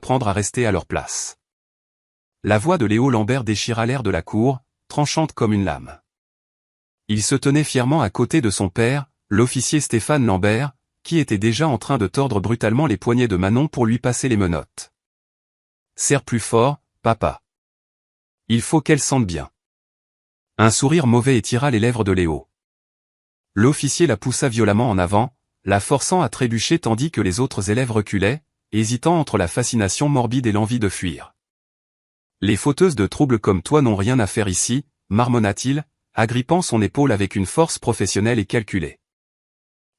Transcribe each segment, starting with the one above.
apprendre à rester à leur place. La voix de Léo Lambert déchira l'air de la cour, tranchante comme une lame. Il se tenait fièrement à côté de son père, l'officier Stéphane Lambert, qui était déjà en train de tordre brutalement les poignets de Manon pour lui passer les menottes. « Serre plus fort, papa. Il faut qu'elle sente bien. » Un sourire mauvais étira les lèvres de Léo. L'officier la poussa violemment en avant, la forçant à trébucher tandis que les autres élèves reculaient, hésitant entre la fascination morbide et l'envie de fuir. « Les fauteuses de troubles comme toi n'ont rien à faire ici, marmonna-t-il, agrippant son épaule avec une force professionnelle et calculée.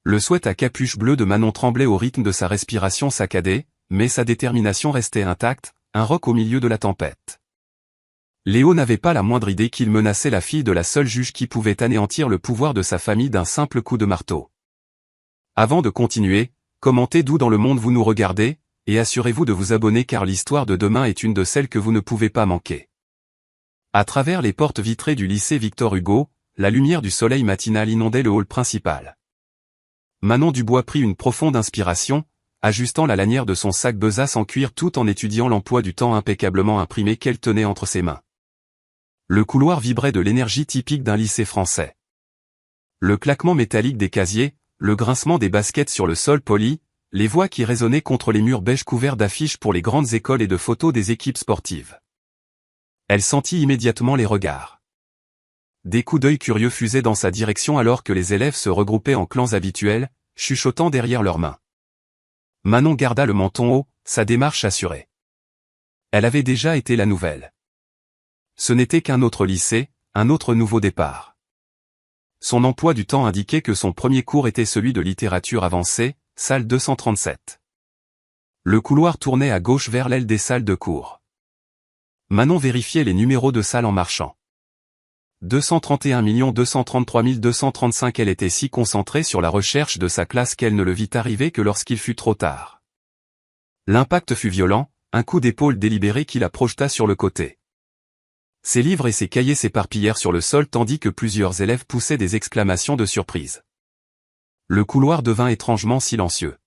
Le sweat à capuche bleue de Manon tremblait au rythme de sa respiration saccadée, mais sa détermination restait intacte, un roc au milieu de la tempête. Léo n'avait pas la moindre idée qu'il menaçait la fille de la seule juge qui pouvait anéantir le pouvoir de sa famille d'un simple coup de marteau. Avant de continuer, commentez d'où dans le monde vous nous regardez, et assurez-vous de vous abonner car l'histoire de demain est une de celles que vous ne pouvez pas manquer. À travers les portes vitrées du lycée Victor Hugo, la lumière du soleil matinal inondait le hall principal. Manon Dubois prit une profonde inspiration, ajustant la lanière de son sac besace en cuir tout en étudiant l'emploi du temps impeccablement imprimé qu'elle tenait entre ses mains. Le couloir vibrait de l'énergie typique d'un lycée français. Le claquement métallique des casiers, le grincement des baskets sur le sol poli, les voix qui résonnaient contre les murs beige couverts d'affiches pour les grandes écoles et de photos des équipes sportives. Elle sentit immédiatement les regards. Des coups d'œil curieux fusaient dans sa direction alors que les élèves se regroupaient en clans habituels, chuchotant derrière leurs mains. Manon garda le menton haut, sa démarche assurée. Elle avait déjà été la nouvelle. Ce n'était qu'un autre lycée, un autre nouveau départ. Son emploi du temps indiquait que son premier cours était celui de littérature avancée, salle 237. Le couloir tournait à gauche vers l'aile des salles de cours. Manon vérifiait les numéros de salle en marchant. 231 233 235. Elle était si concentrée sur la recherche de sa classe qu'elle ne le vit arriver que lorsqu'il fut trop tard. L'impact fut violent, un coup d'épaule délibéré qui la projeta sur le côté. Ses livres et ses cahiers s'éparpillèrent sur le sol tandis que plusieurs élèves poussaient des exclamations de surprise. Le couloir devint étrangement silencieux.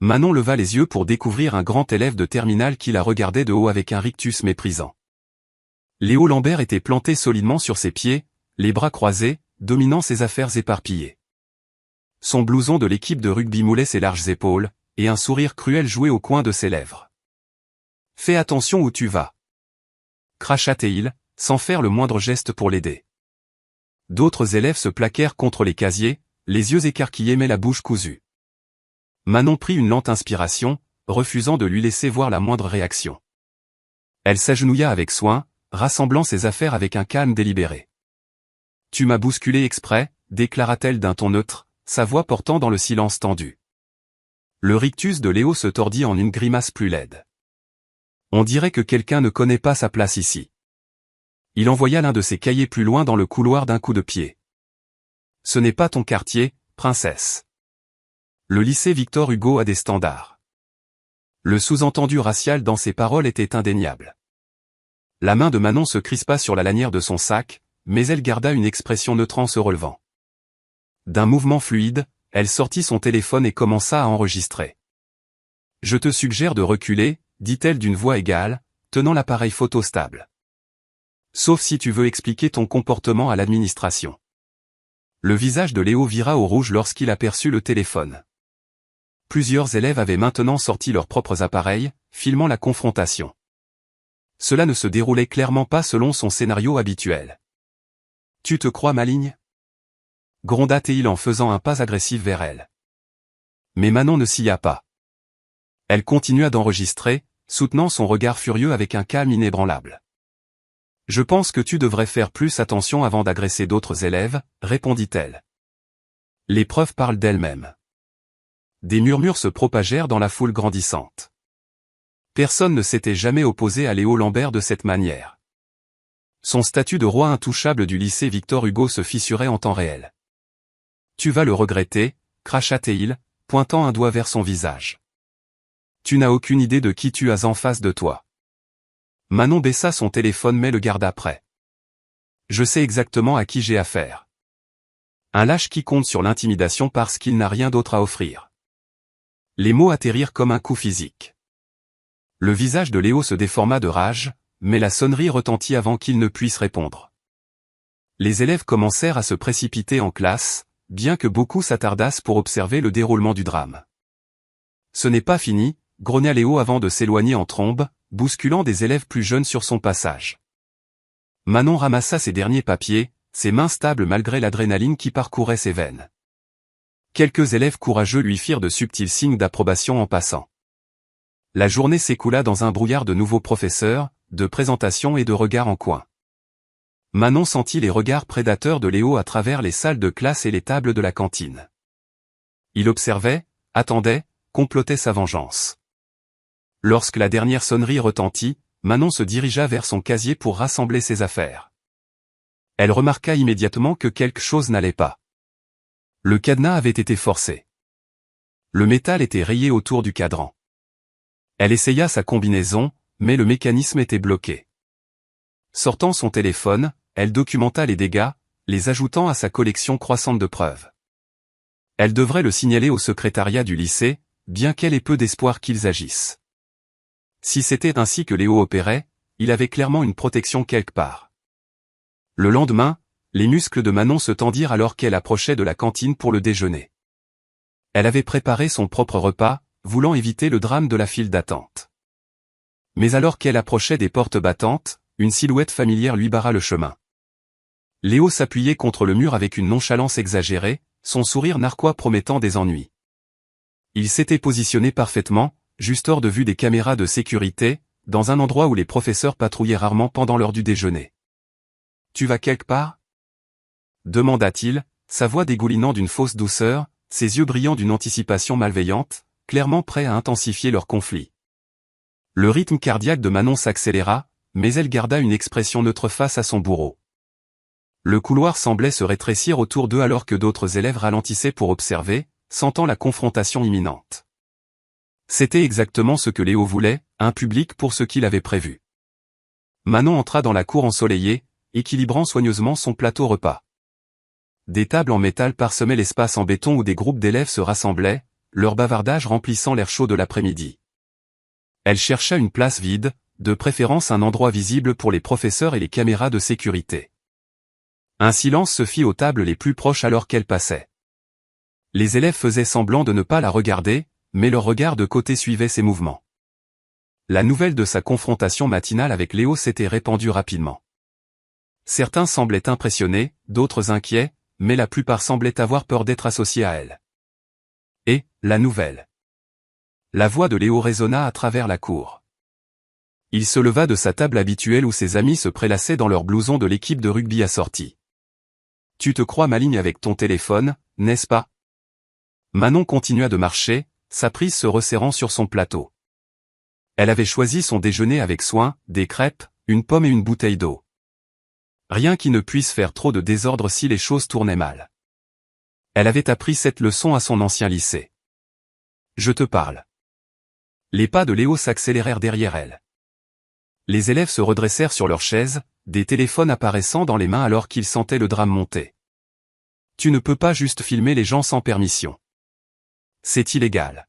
Manon leva les yeux pour découvrir un grand élève de terminale qui la regardait de haut avec un rictus méprisant. Léo Lambert était planté solidement sur ses pieds, les bras croisés, dominant ses affaires éparpillées. Son blouson de l'équipe de rugby moulait ses larges épaules, et un sourire cruel jouait au coin de ses lèvres. « Fais attention où tu vas !» cracha-t-il, sans faire le moindre geste pour l'aider. D'autres élèves se plaquèrent contre les casiers, les yeux écarquillés mais la bouche cousue. Manon prit une lente inspiration, refusant de lui laisser voir la moindre réaction. Elle s'agenouilla avec soin, rassemblant ses affaires avec un calme délibéré. « Tu m'as bousculé exprès », déclara-t-elle d'un ton neutre, sa voix portant dans le silence tendu. Le rictus de Léo se tordit en une grimace plus laide. On dirait que quelqu'un ne connaît pas sa place ici. Il envoya l'un de ses cahiers plus loin dans le couloir d'un coup de pied. « Ce n'est pas ton quartier, princesse. Le lycée Victor Hugo a des standards. » Le sous-entendu racial dans ses paroles était indéniable. La main de Manon se crispa sur la lanière de son sac, mais elle garda une expression neutre en se relevant. D'un mouvement fluide, elle sortit son téléphone et commença à enregistrer. « Je te suggère de reculer, » dit-elle d'une voix égale, tenant l'appareil photo stable. « Sauf si tu veux expliquer ton comportement à l'administration. » Le visage de Léo vira au rouge lorsqu'il aperçut le téléphone. Plusieurs élèves avaient maintenant sorti leurs propres appareils, filmant la confrontation. Cela ne se déroulait clairement pas selon son scénario habituel. « Tu te crois maligne ?» gronda-t-il en faisant un pas agressif vers elle. Mais Manon ne s'y a pas. Elle continua d'enregistrer, soutenant son regard furieux avec un calme inébranlable. « Je pense que tu devrais faire plus attention avant d'agresser d'autres élèves, » répondit-elle. Les preuves parlent d'elles-mêmes. Des murmures se propagèrent dans la foule grandissante. Personne ne s'était jamais opposé à Léo Lambert de cette manière. Son statut de roi intouchable du lycée Victor Hugo se fissurait en temps réel. « Tu vas le regretter », cracha-t-il, pointant un doigt vers son visage. « Tu n'as aucune idée de qui tu as en face de toi. » Manon baissa son téléphone mais le garda prêt. « Je sais exactement à qui j'ai affaire. Un lâche qui compte sur l'intimidation parce qu'il n'a rien d'autre à offrir. » Les mots atterrirent comme un coup physique. Le visage de Léo se déforma de rage, mais la sonnerie retentit avant qu'il ne puisse répondre. Les élèves commencèrent à se précipiter en classe, bien que beaucoup s'attardassent pour observer le déroulement du drame. Ce n'est pas fini, grogna Léo avant de s'éloigner en trombe, bousculant des élèves plus jeunes sur son passage. Manon ramassa ses derniers papiers, ses mains stables malgré l'adrénaline qui parcourait ses veines. Quelques élèves courageux lui firent de subtils signes d'approbation en passant. La journée s'écoula dans un brouillard de nouveaux professeurs, de présentations et de regards en coin. Manon sentit les regards prédateurs de Léo à travers les salles de classe et les tables de la cantine. Il observait, attendait, complotait sa vengeance. Lorsque la dernière sonnerie retentit, Manon se dirigea vers son casier pour rassembler ses affaires. Elle remarqua immédiatement que quelque chose n'allait pas. Le cadenas avait été forcé. Le métal était rayé autour du cadran. Elle essaya sa combinaison, mais le mécanisme était bloqué. Sortant son téléphone, elle documenta les dégâts, les ajoutant à sa collection croissante de preuves. Elle devrait le signaler au secrétariat du lycée, bien qu'elle ait peu d'espoir qu'ils agissent. Si c'était ainsi que Léo opérait, il avait clairement une protection quelque part. Le lendemain, les muscles de Manon se tendirent alors qu'elle approchait de la cantine pour le déjeuner. Elle avait préparé son propre repas, voulant éviter le drame de la file d'attente. Mais alors qu'elle approchait des portes battantes, une silhouette familière lui barra le chemin. Léo s'appuyait contre le mur avec une nonchalance exagérée, son sourire narquois promettant des ennuis. Il s'était positionné parfaitement, juste hors de vue des caméras de sécurité, dans un endroit où les professeurs patrouillaient rarement pendant l'heure du déjeuner. « Tu vas quelque part ?» demanda-t-il, sa voix dégoulinant d'une fausse douceur, ses yeux brillant d'une anticipation malveillante, clairement prêts à intensifier leur conflit. Le rythme cardiaque de Manon s'accéléra, mais elle garda une expression neutre face à son bourreau. Le couloir semblait se rétrécir autour d'eux alors que d'autres élèves ralentissaient pour observer, sentant la confrontation imminente. C'était exactement ce que Léo voulait, un public pour ce qu'il avait prévu. Manon entra dans la cour ensoleillée, équilibrant soigneusement son plateau repas. Des tables en métal parsemaient l'espace en béton où des groupes d'élèves se rassemblaient, leur bavardage remplissant l'air chaud de l'après-midi. Elle chercha une place vide, de préférence un endroit visible pour les professeurs et les caméras de sécurité. Un silence se fit aux tables les plus proches alors qu'elle passait. Les élèves faisaient semblant de ne pas la regarder, mais leur regard de côté suivait ses mouvements. La nouvelle de sa confrontation matinale avec Léo s'était répandue rapidement. Certains semblaient impressionnés, d'autres inquiets, mais la plupart semblaient avoir peur d'être associés à elle. Et, la nouvelle. La voix de Léo résonna à travers la cour. Il se leva de sa table habituelle où ses amis se prélassaient dans leurs blousons de l'équipe de rugby assortie. « Tu te crois maligne avec ton téléphone, n'est-ce pas ?» Manon continua de marcher, sa prise se resserrant sur son plateau. Elle avait choisi son déjeuner avec soin, des crêpes, une pomme et une bouteille d'eau. Rien qui ne puisse faire trop de désordre si les choses tournaient mal. Elle avait appris cette leçon à son ancien lycée. « Je te parle. » Les pas de Léo s'accélérèrent derrière elle. Les élèves se redressèrent sur leurs chaises, des téléphones apparaissant dans les mains alors qu'ils sentaient le drame monter. Tu ne peux pas juste filmer les gens sans permission. C'est illégal.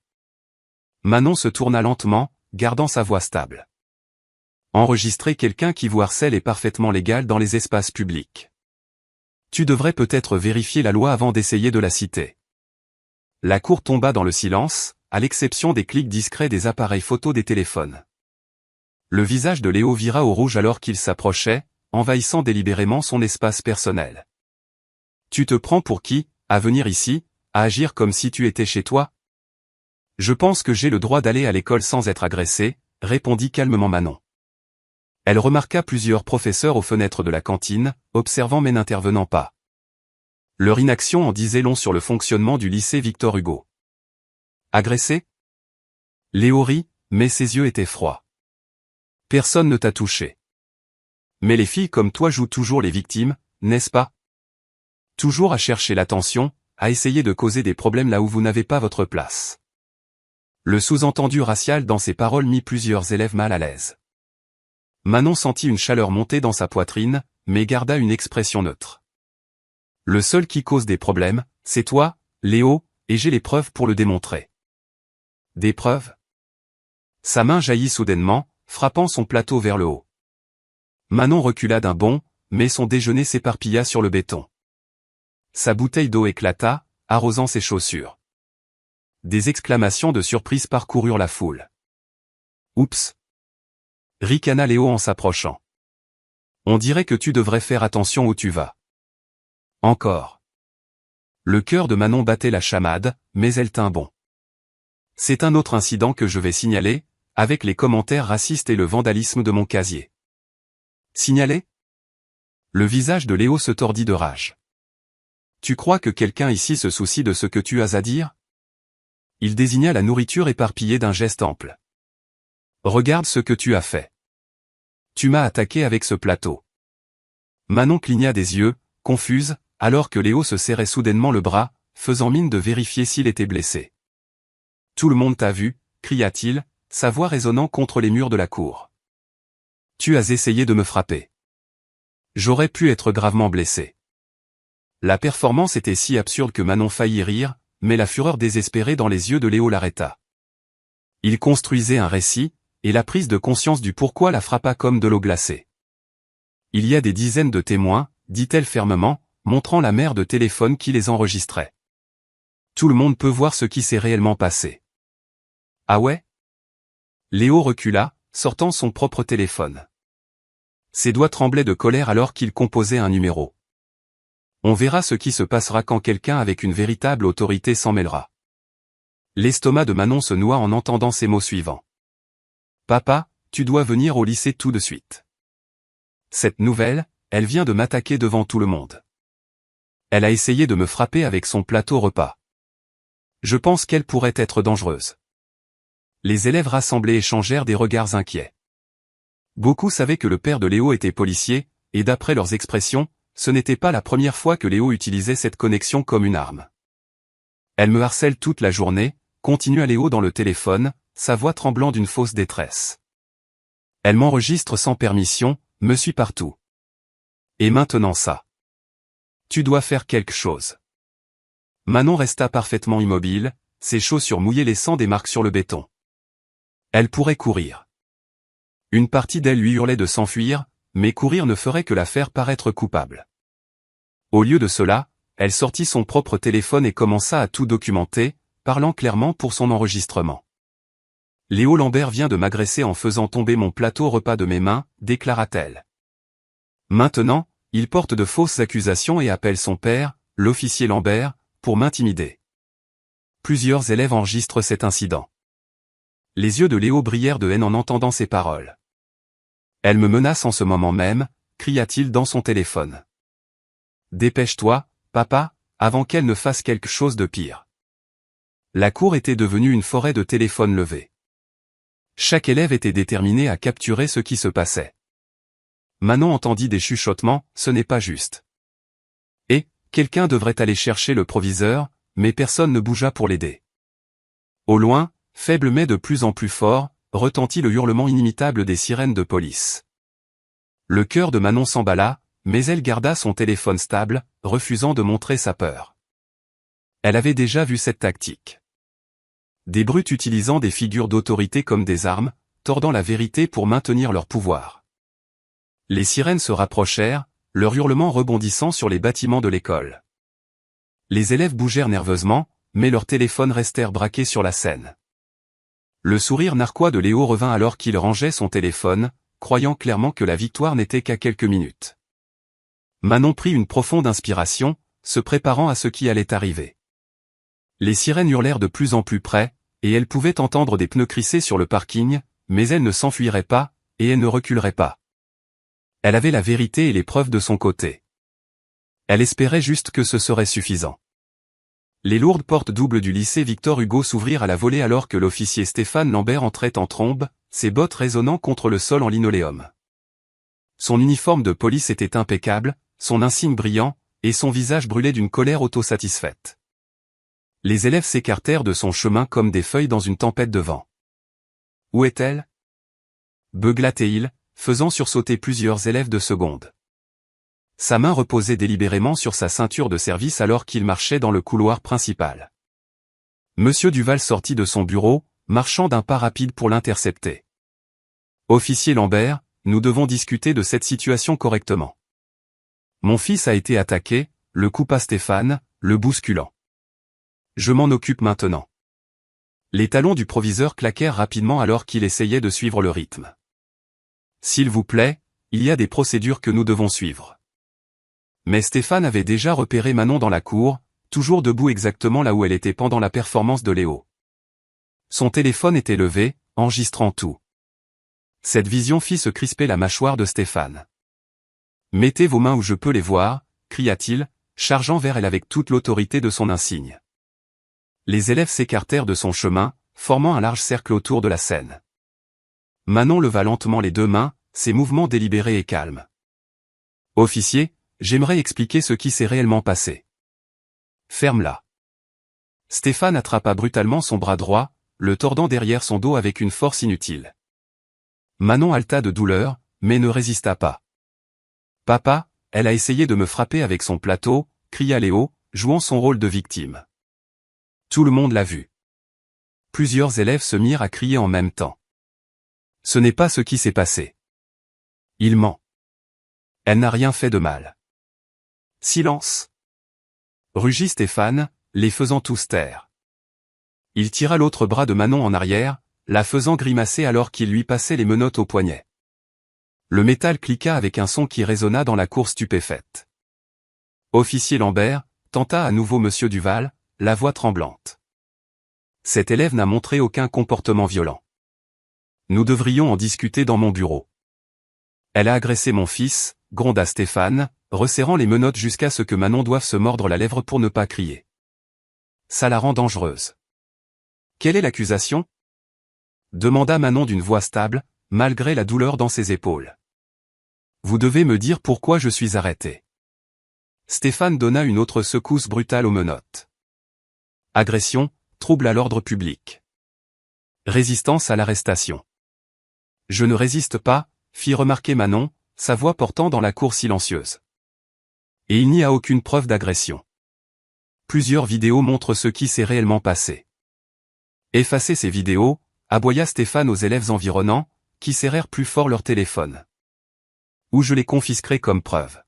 Manon se tourna lentement, gardant sa voix stable. Enregistrer quelqu'un qui vous harcèle est parfaitement légal dans les espaces publics. Tu devrais peut-être vérifier la loi avant d'essayer de la citer. La cour tomba dans le silence, à l'exception des clics discrets des appareils photo des téléphones. Le visage de Léo vira au rouge alors qu'il s'approchait, envahissant délibérément son espace personnel. Tu te prends pour qui, à venir ici, à agir comme si tu étais chez toi? Je pense que j'ai le droit d'aller à l'école sans être agressé, répondit calmement Manon. Elle remarqua plusieurs professeurs aux fenêtres de la cantine, observant mais n'intervenant pas. Leur inaction en disait long sur le fonctionnement du lycée Victor Hugo. Agressé? Léo rit, mais ses yeux étaient froids. Personne ne t'a touché. Mais les filles comme toi jouent toujours les victimes, n'est-ce pas? Toujours à chercher l'attention, à essayer de causer des problèmes là où vous n'avez pas votre place. Le sous-entendu racial dans ses paroles mit plusieurs élèves mal à l'aise. Manon sentit une chaleur monter dans sa poitrine, mais garda une expression neutre. Le seul qui cause des problèmes, c'est toi, Léo, et j'ai les preuves pour le démontrer. Des preuves? Sa main jaillit soudainement, frappant son plateau vers le haut. Manon recula d'un bond, mais son déjeuner s'éparpilla sur le béton. Sa bouteille d'eau éclata, arrosant ses chaussures. Des exclamations de surprise parcoururent la foule. Oups! Ricana Léo en s'approchant. On dirait que tu devrais faire attention où tu vas. Encore. Le cœur de Manon battait la chamade, mais elle tint bon. C'est un autre incident que je vais signaler, avec les commentaires racistes et le vandalisme de mon casier. Signaler? Le visage de Léo se tordit de rage. Tu crois que quelqu'un ici se soucie de ce que tu as à dire? Il désigna la nourriture éparpillée d'un geste ample. Regarde ce que tu as fait. Tu m'as attaqué avec ce plateau. Manon cligna des yeux, confuse, alors que Léo se serrait soudainement le bras, faisant mine de vérifier s'il était blessé. Tout le monde t'a vu, cria-t-il, sa voix résonnant contre les murs de la cour. Tu as essayé de me frapper. J'aurais pu être gravement blessé. La performance était si absurde que Manon faillit rire, mais la fureur désespérée dans les yeux de Léo l'arrêta. Il construisait un récit, et la prise de conscience du pourquoi la frappa comme de l'eau glacée. Il y a des dizaines de témoins, dit-elle fermement, montrant la mère de téléphone qui les enregistrait. Tout le monde peut voir ce qui s'est réellement passé. Ah ouais? Léo recula, sortant son propre téléphone. Ses doigts tremblaient de colère alors qu'il composait un numéro. On verra ce qui se passera quand quelqu'un avec une véritable autorité s'en mêlera. L'estomac de Manon se noua en entendant ces mots suivants. Papa, tu dois venir au lycée tout de suite. Cette nouvelle, elle vient de m'attaquer devant tout le monde. Elle a essayé de me frapper avec son plateau repas. Je pense qu'elle pourrait être dangereuse. Les élèves rassemblés échangèrent des regards inquiets. Beaucoup savaient que le père de Léo était policier, et d'après leurs expressions, ce n'était pas la première fois que Léo utilisait cette connexion comme une arme. Elle me harcèle toute la journée, continua Léo dans le téléphone, sa voix tremblant d'une fausse détresse. Elle m'enregistre sans permission, me suit partout. Et maintenant ça. Tu dois faire quelque chose. Manon resta parfaitement immobile, ses chaussures mouillées laissant des marques sur le béton. Elle pourrait courir. Une partie d'elle lui hurlait de s'enfuir, mais courir ne ferait que la faire paraître coupable. Au lieu de cela, elle sortit son propre téléphone et commença à tout documenter, parlant clairement pour son enregistrement. Léo Lambert vient de m'agresser en faisant tomber mon plateau repas de mes mains, déclara-t-elle. Maintenant, il porte de fausses accusations et appelle son père, l'officier Lambert, pour m'intimider. Plusieurs élèves enregistrent cet incident. Les yeux de Léo brillèrent de haine en entendant ces paroles. Elle me menace en ce moment même, cria-t-il dans son téléphone. Dépêche-toi, papa, avant qu'elle ne fasse quelque chose de pire. La cour était devenue une forêt de téléphones levés. Chaque élève était déterminé à capturer ce qui se passait. Manon entendit des chuchotements, ce n'est pas juste. Et, quelqu'un devrait aller chercher le proviseur, mais personne ne bougea pour l'aider. Au loin, faible mais de plus en plus fort, retentit le hurlement inimitable des sirènes de police. Le cœur de Manon s'emballa, mais elle garda son téléphone stable, refusant de montrer sa peur. Elle avait déjà vu cette tactique. Des brutes utilisant des figures d'autorité comme des armes, tordant la vérité pour maintenir leur pouvoir. Les sirènes se rapprochèrent, leur hurlement rebondissant sur les bâtiments de l'école. Les élèves bougèrent nerveusement, mais leurs téléphones restèrent braqués sur la scène. Le sourire narquois de Léo revint alors qu'il rangeait son téléphone, croyant clairement que la victoire n'était qu'à quelques minutes. Manon prit une profonde inspiration, se préparant à ce qui allait arriver. Les sirènes hurlèrent de plus en plus près, et elle pouvait entendre des pneus crisser sur le parking, mais elle ne s'enfuirait pas, et elle ne reculerait pas. Elle avait la vérité et les preuves de son côté. Elle espérait juste que ce serait suffisant. Les lourdes portes doubles du lycée Victor Hugo s'ouvrirent à la volée alors que l'officier Stéphane Lambert entrait en trombe, ses bottes résonnant contre le sol en linoléum. Son uniforme de police était impeccable, son insigne brillant, et son visage brûlait d'une colère autosatisfaite. Les élèves s'écartèrent de son chemin comme des feuilles dans une tempête de vent. Où est-elle? beugla-t-il, faisant sursauter plusieurs élèves de seconde. Sa main reposait délibérément sur sa ceinture de service alors qu'il marchait dans le couloir principal. Monsieur Duval sortit de son bureau, marchant d'un pas rapide pour l'intercepter. Officier Lambert, nous devons discuter de cette situation correctement. Mon fils a été attaqué, le coupa Stéphane, le bousculant. Je m'en occupe maintenant. Les talons du proviseur claquèrent rapidement alors qu'il essayait de suivre le rythme. S'il vous plaît, il y a des procédures que nous devons suivre. Mais Stéphane avait déjà repéré Manon dans la cour, toujours debout exactement là où elle était pendant la performance de Léo. Son téléphone était levé, enregistrant tout. Cette vision fit se crisper la mâchoire de Stéphane. « Mettez vos mains où je peux les voir », cria-t-il, chargeant vers elle avec toute l'autorité de son insigne. Les élèves s'écartèrent de son chemin, formant un large cercle autour de la scène. Manon leva lentement les deux mains, ses mouvements délibérés et calmes. « Officier, j'aimerais expliquer ce qui s'est réellement passé. » « Ferme-la. » Stéphane attrapa brutalement son bras droit, le tordant derrière son dos avec une force inutile. Manon haleta de douleur, mais ne résista pas. « Papa, elle a essayé de me frapper avec son plateau », cria Léo, jouant son rôle de victime. Tout le monde l'a vu. Plusieurs élèves se mirent à crier en même temps. Ce n'est pas ce qui s'est passé. Il ment. Elle n'a rien fait de mal. Silence. Rugit Stéphane, les faisant tous taire. Il tira l'autre bras de Manon en arrière, la faisant grimacer alors qu'il lui passait les menottes au poignet. Le métal cliqua avec un son qui résonna dans la cour stupéfaite. Officier Lambert, tenta à nouveau Monsieur Duval, la voix tremblante. Cet élève n'a montré aucun comportement violent. Nous devrions en discuter dans mon bureau. Elle a agressé mon fils, gronda Stéphane, resserrant les menottes jusqu'à ce que Manon doive se mordre la lèvre pour ne pas crier. Ça la rend dangereuse. Quelle est l'accusation ? Demanda Manon d'une voix stable, malgré la douleur dans ses épaules. Vous devez me dire pourquoi je suis arrêté. Stéphane donna une autre secousse brutale aux menottes. Agression, trouble à l'ordre public. Résistance à l'arrestation. Je ne résiste pas, fit remarquer Manon, sa voix portant dans la cour silencieuse. Et il n'y a aucune preuve d'agression. Plusieurs vidéos montrent ce qui s'est réellement passé. Effacez ces vidéos, aboya Stéphane aux élèves environnants, qui serrèrent plus fort leur téléphone. Ou je les confisquerai comme preuve.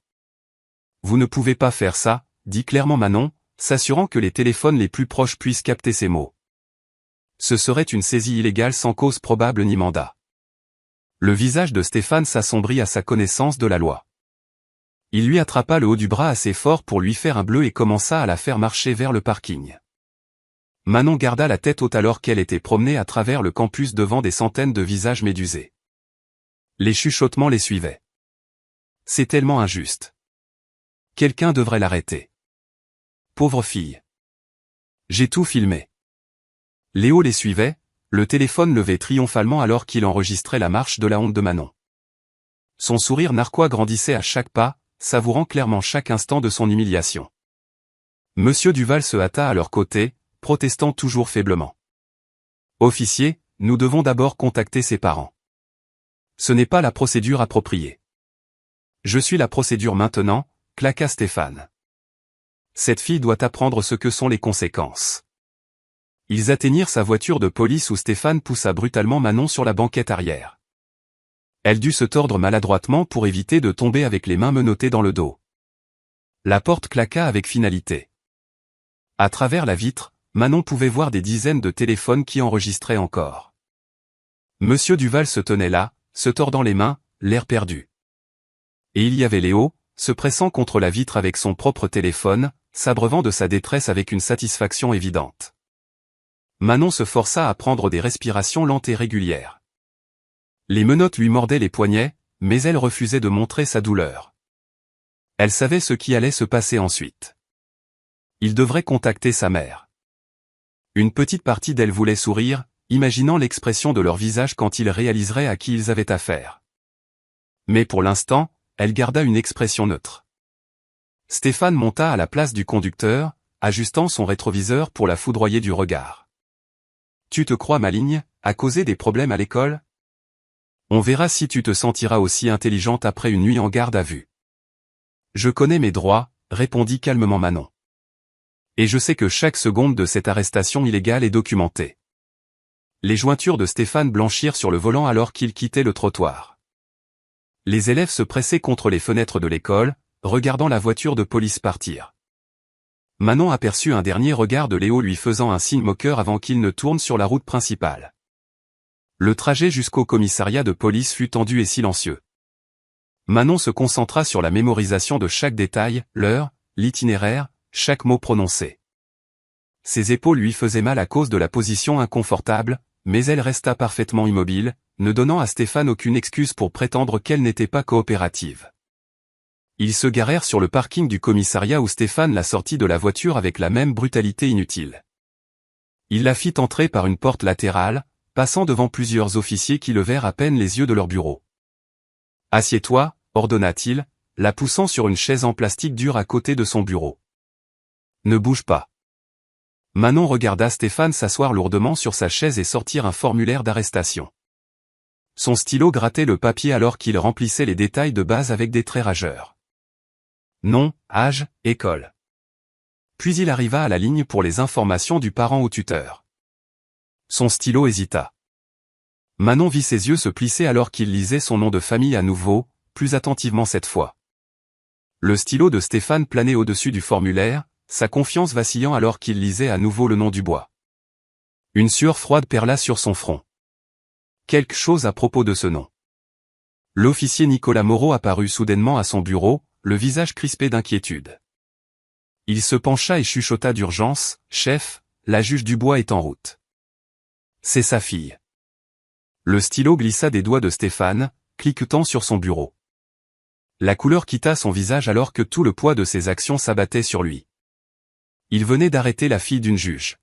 Vous ne pouvez pas faire ça, dit clairement Manon, s'assurant que les téléphones les plus proches puissent capter ces mots. Ce serait une saisie illégale sans cause probable ni mandat. Le visage de Stéphane s'assombrit à sa connaissance de la loi. Il lui attrapa le haut du bras assez fort pour lui faire un bleu et commença à la faire marcher vers le parking. Manon garda la tête haute alors qu'elle était promenée à travers le campus devant des centaines de visages médusés. Les chuchotements les suivaient. C'est tellement injuste. Quelqu'un devrait l'arrêter. Pauvre fille. J'ai tout filmé. Léo les suivait, le téléphone levé triomphalement alors qu'il enregistrait la marche de la honte de Manon. Son sourire narquois grandissait à chaque pas, savourant clairement chaque instant de son humiliation. Monsieur Duval se hâta à leur côté, protestant toujours faiblement. Officier, nous devons d'abord contacter ses parents. Ce n'est pas la procédure appropriée. Je suis la procédure maintenant, claqua Stéphane. Cette fille doit apprendre ce que sont les conséquences. Ils atteignirent sa voiture de police où Stéphane poussa brutalement Manon sur la banquette arrière. Elle dut se tordre maladroitement pour éviter de tomber avec les mains menottées dans le dos. La porte claqua avec finalité. À travers la vitre, Manon pouvait voir des dizaines de téléphones qui enregistraient encore. Monsieur Duval se tenait là, se tordant les mains, l'air perdu. Et il y avait Léo, se pressant contre la vitre avec son propre téléphone, s'abreuvant de sa détresse avec une satisfaction évidente. Manon se força à prendre des respirations lentes et régulières. Les menottes lui mordaient les poignets, mais elle refusait de montrer sa douleur. Elle savait ce qui allait se passer ensuite. Il devrait contacter sa mère. Une petite partie d'elle voulait sourire, imaginant l'expression de leur visage quand ils réaliseraient à qui ils avaient affaire. Mais pour l'instant, elle garda une expression neutre. Stéphane monta à la place du conducteur, ajustant son rétroviseur pour la foudroyer du regard. « Tu te crois maligne, à causer des problèmes à l'école ? On verra si tu te sentiras aussi intelligente après une nuit en garde à vue. »« Je connais mes droits, » répondit calmement Manon. « Et je sais que chaque seconde de cette arrestation illégale est documentée. Les jointures de Stéphane blanchirent sur le volant alors qu'il quittait le trottoir. Les élèves se pressaient contre les fenêtres de l'école, regardant la voiture de police partir. Manon aperçut un dernier regard de Léo lui faisant un signe moqueur avant qu'il ne tourne sur la route principale. Le trajet jusqu'au commissariat de police fut tendu et silencieux. Manon se concentra sur la mémorisation de chaque détail, l'heure, l'itinéraire, chaque mot prononcé. Ses épaules lui faisaient mal à cause de la position inconfortable, mais elle resta parfaitement immobile, ne donnant à Stéphane aucune excuse pour prétendre qu'elle n'était pas coopérative. Ils se garèrent sur le parking du commissariat où Stéphane la sortit de la voiture avec la même brutalité inutile. Il la fit entrer par une porte latérale, passant devant plusieurs officiers qui levèrent à peine les yeux de leur bureau. « Assieds-toi » ordonna-t-il, la poussant sur une chaise en plastique dur à côté de son bureau. « Ne bouge pas. » Manon regarda Stéphane s'asseoir lourdement sur sa chaise et sortir un formulaire d'arrestation. Son stylo grattait le papier alors qu'il remplissait les détails de base avec des traits rageurs. Nom, âge, école. Puis il arriva à la ligne pour les informations du parent au tuteur. Son stylo hésita. Manon vit ses yeux se plisser alors qu'il lisait son nom de famille à nouveau, plus attentivement cette fois. Le stylo de Stéphane planait au-dessus du formulaire, sa confiance vacillant alors qu'il lisait à nouveau le nom du bois. Une sueur froide perla sur son front. Quelque chose à propos de ce nom. L'officier Nicolas Moreau apparut soudainement à son bureau, le visage crispé d'inquiétude. Il se pencha et chuchota d'urgence, « Chef, la juge Dubois est en route. » C'est sa fille. Le stylo glissa des doigts de Stéphane, cliquetant sur son bureau. La couleur quitta son visage alors que tout le poids de ses actions s'abattait sur lui. Il venait d'arrêter la fille d'une juge.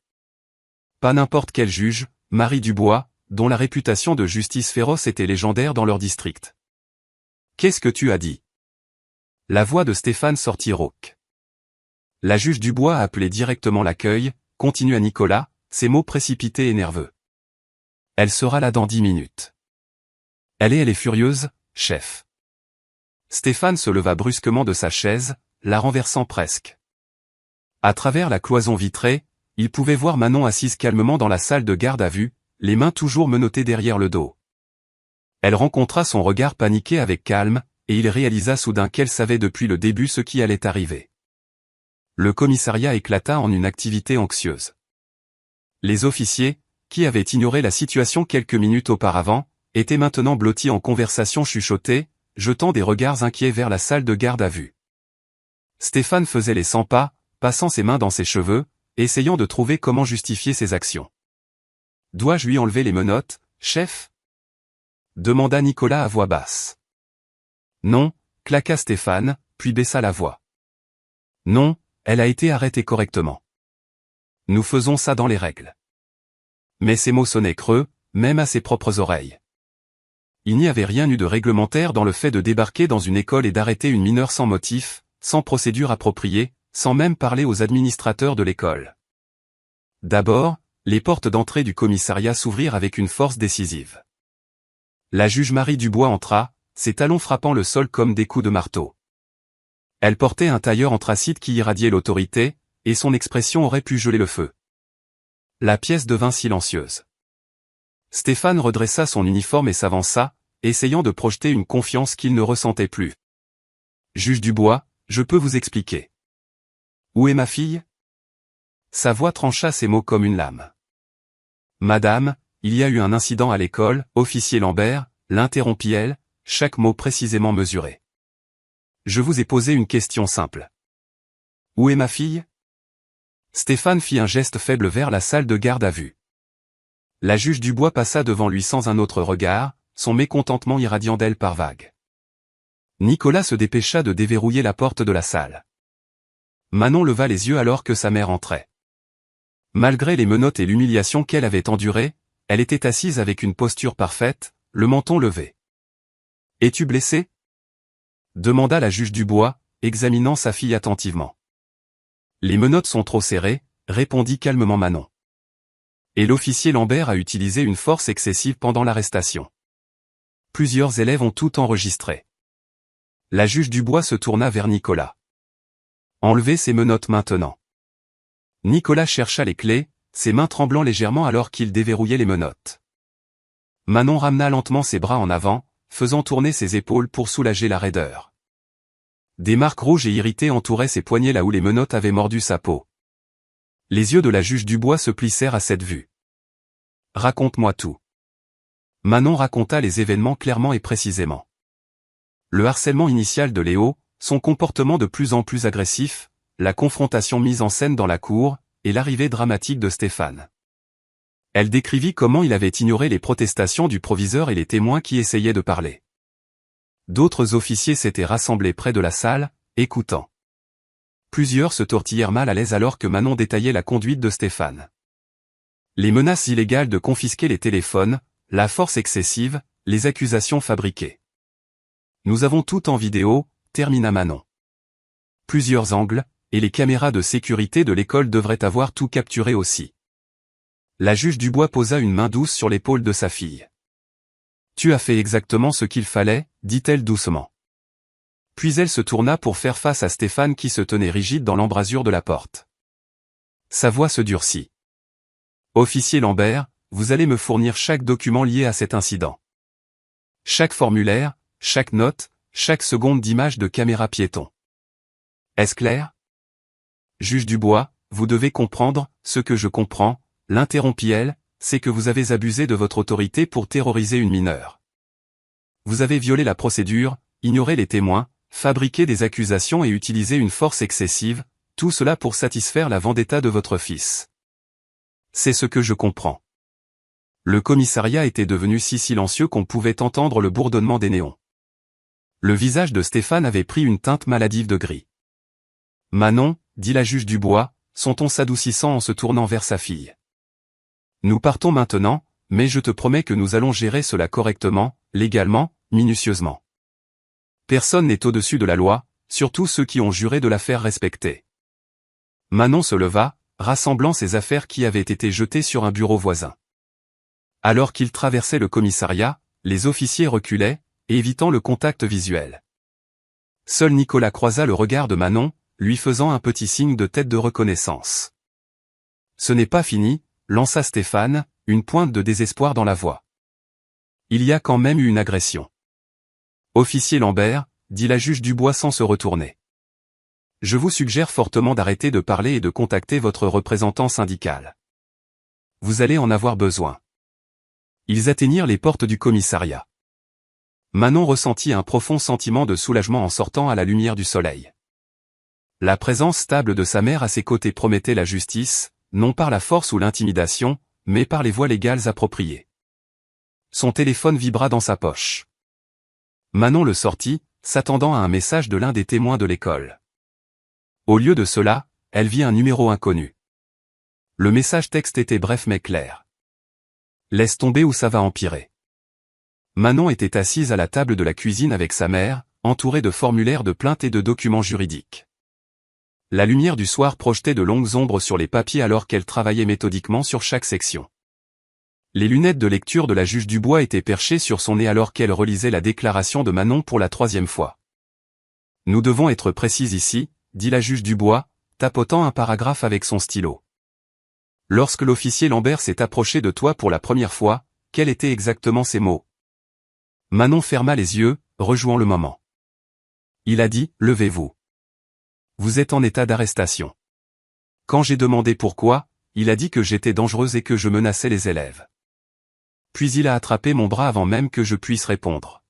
Pas n'importe quel juge, Marie Dubois, dont la réputation de justice féroce était légendaire dans leur district. « Qu'est-ce que tu as dit ?» La voix de Stéphane sortit rauque. La juge Dubois a appelé directement l'accueil, continua Nicolas, ses mots précipités et nerveux. Elle sera là dans 10 minutes. Elle est furieuse, chef. Stéphane se leva brusquement de sa chaise, la renversant presque. À travers la cloison vitrée, il pouvait voir Manon assise calmement dans la salle de garde à vue, les mains toujours menottées derrière le dos. Elle rencontra son regard paniqué avec calme, et il réalisa soudain qu'elle savait depuis le début ce qui allait arriver. Le commissariat éclata en une activité anxieuse. Les officiers, qui avaient ignoré la situation quelques minutes auparavant, étaient maintenant blottis en conversation chuchotée, jetant des regards inquiets vers la salle de garde à vue. Stéphane faisait les 100 pas, passant ses mains dans ses cheveux, essayant de trouver comment justifier ses actions. « Dois-je lui enlever les menottes, chef ?» demanda Nicolas à voix basse. « Non » claqua Stéphane, puis baissa la voix. « Non, elle a été arrêtée correctement. Nous faisons ça dans les règles. » Mais ces mots sonnaient creux, même à ses propres oreilles. Il n'y avait rien eu de réglementaire dans le fait de débarquer dans une école et d'arrêter une mineure sans motif, sans procédure appropriée, sans même parler aux administrateurs de l'école. D'abord, les portes d'entrée du commissariat s'ouvrirent avec une force décisive. La juge Marie Dubois entra, ses talons frappant le sol comme des coups de marteau. Elle portait un tailleur anthracite qui irradiait l'autorité, et son expression aurait pu geler le feu. La pièce devint silencieuse. Stéphane redressa son uniforme et s'avança, essayant de projeter une confiance qu'il ne ressentait plus. « Juge Dubois, je peux vous expliquer. »« Où est ma fille ?» Sa voix trancha ses mots comme une lame. « Madame, il y a eu un incident à l'école, officier Lambert, » l'interrompit-elle, chaque mot précisément mesuré. « Je vous ai posé une question simple. Où est ma fille ?» Stéphane fit un geste faible vers la salle de garde à vue. La juge Dubois passa devant lui sans un autre regard, son mécontentement irradiant d'elle par vagues. Nicolas se dépêcha de déverrouiller la porte de la salle. Manon leva les yeux alors que sa mère entrait. Malgré les menottes et l'humiliation qu'elle avait endurée, elle était assise avec une posture parfaite, le menton levé. « Es-tu blessée ?» demanda la juge Dubois, examinant sa fille attentivement. « Les menottes sont trop serrées », répondit calmement Manon. Et l'officier Lambert a utilisé une force excessive pendant l'arrestation. Plusieurs élèves ont tout enregistré. La juge Dubois se tourna vers Nicolas. « Enlevez ces menottes maintenant. » Nicolas chercha les clés, ses mains tremblant légèrement alors qu'il déverrouillait les menottes. Manon ramena lentement ses bras en avant, faisant tourner ses épaules pour soulager la raideur. Des marques rouges et irritées entouraient ses poignets là où les menottes avaient mordu sa peau. Les yeux de la juge Dubois se plissèrent à cette vue. « Raconte-moi tout. » Manon raconta les événements clairement et précisément. Le harcèlement initial de Léo, son comportement de plus en plus agressif, la confrontation mise en scène dans la cour, et l'arrivée dramatique de Stéphane. Elle décrivit comment il avait ignoré les protestations du proviseur et les témoins qui essayaient de parler. D'autres officiers s'étaient rassemblés près de la salle, écoutant. Plusieurs se tortillèrent mal à l'aise alors que Manon détaillait la conduite de Stéphane. Les menaces illégales de confisquer les téléphones, la force excessive, les accusations fabriquées. Nous avons tout en vidéo, termina Manon. Plusieurs angles, et les caméras de sécurité de l'école devraient avoir tout capturé aussi. La juge Dubois posa une main douce sur l'épaule de sa fille. « Tu as fait exactement ce qu'il fallait, dit-elle doucement. » Puis elle se tourna pour faire face à Stéphane qui se tenait rigide dans l'embrasure de la porte. Sa voix se durcit. « Officier Lambert, vous allez me fournir chaque document lié à cet incident. Chaque formulaire, chaque note, chaque seconde d'image de caméra piéton. Est-ce clair ? » Juge Dubois, vous devez comprendre, ce que je comprends, l'interrompit-elle, c'est que vous avez abusé de votre autorité pour terroriser une mineure. Vous avez violé la procédure, ignoré les témoins, fabriqué des accusations et utilisé une force excessive, tout cela pour satisfaire la vendetta de votre fils. C'est ce que je comprends. Le commissariat était devenu si silencieux qu'on pouvait entendre le bourdonnement des néons. Le visage de Stéphane avait pris une teinte maladive de gris. Manon, dit la juge Dubois, son ton s'adoucissant en se tournant vers sa fille. Nous partons maintenant, mais je te promets que nous allons gérer cela correctement, légalement, minutieusement. Personne n'est au-dessus de la loi, surtout ceux qui ont juré de la faire respecter. Manon se leva, rassemblant ses affaires qui avaient été jetées sur un bureau voisin. Alors qu'ils traversaient le commissariat, les officiers reculaient, évitant le contact visuel. Seul Nicolas croisa le regard de Manon, lui faisant un petit signe de tête de reconnaissance. Ce n'est pas fini, lança Stéphane, une pointe de désespoir dans la voix. Il y a quand même eu une agression. Officier Lambert, dit la juge Dubois sans se retourner. Je vous suggère fortement d'arrêter de parler et de contacter votre représentant syndical. Vous allez en avoir besoin. Ils atteignirent les portes du commissariat. Manon ressentit un profond sentiment de soulagement en sortant à la lumière du soleil. La présence stable de sa mère à ses côtés promettait la justice, non par la force ou l'intimidation, mais par les voies légales appropriées. Son téléphone vibra dans sa poche. Manon le sortit, s'attendant à un message de l'un des témoins de l'école. Au lieu de cela, elle vit un numéro inconnu. Le message texte était bref mais clair. « Laisse tomber ou ça va empirer. » Manon était assise à la table de la cuisine avec sa mère, entourée de formulaires de plainte et de documents juridiques. La lumière du soir projetait de longues ombres sur les papiers alors qu'elle travaillait méthodiquement sur chaque section. Les lunettes de lecture de la juge Dubois étaient perchées sur son nez alors qu'elle relisait la déclaration de Manon pour la 3e fois. « Nous devons être précis ici, » dit la juge Dubois, tapotant un paragraphe avec son stylo. « Lorsque l'officier Lambert s'est approché de toi pour la première fois, quels étaient exactement ces mots ?» Manon ferma les yeux, rejouant le moment. Il a dit « Levez-vous. Vous êtes en état d'arrestation. » Quand j'ai demandé pourquoi, il a dit que j'étais dangereuse et que je menaçais les élèves. Puis il a attrapé mon bras avant même que je puisse répondre.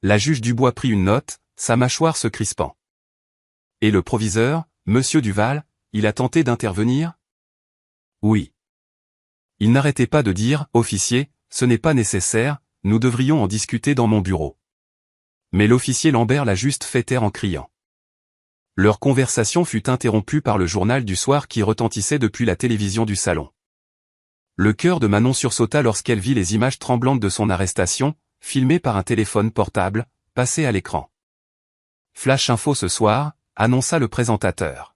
La juge Dubois prit une note, sa mâchoire se crispant. Et le proviseur, Monsieur Duval, il a tenté d'intervenir ? Oui. Il n'arrêtait pas de dire, officier, ce n'est pas nécessaire, nous devrions en discuter dans mon bureau. Mais l'officier Lambert l'a juste fait taire en criant. Leur conversation fut interrompue par le journal du soir qui retentissait depuis la télévision du salon. Le cœur de Manon sursauta lorsqu'elle vit les images tremblantes de son arrestation, filmées par un téléphone portable, passées à l'écran. Flash Info ce soir, annonça le présentateur.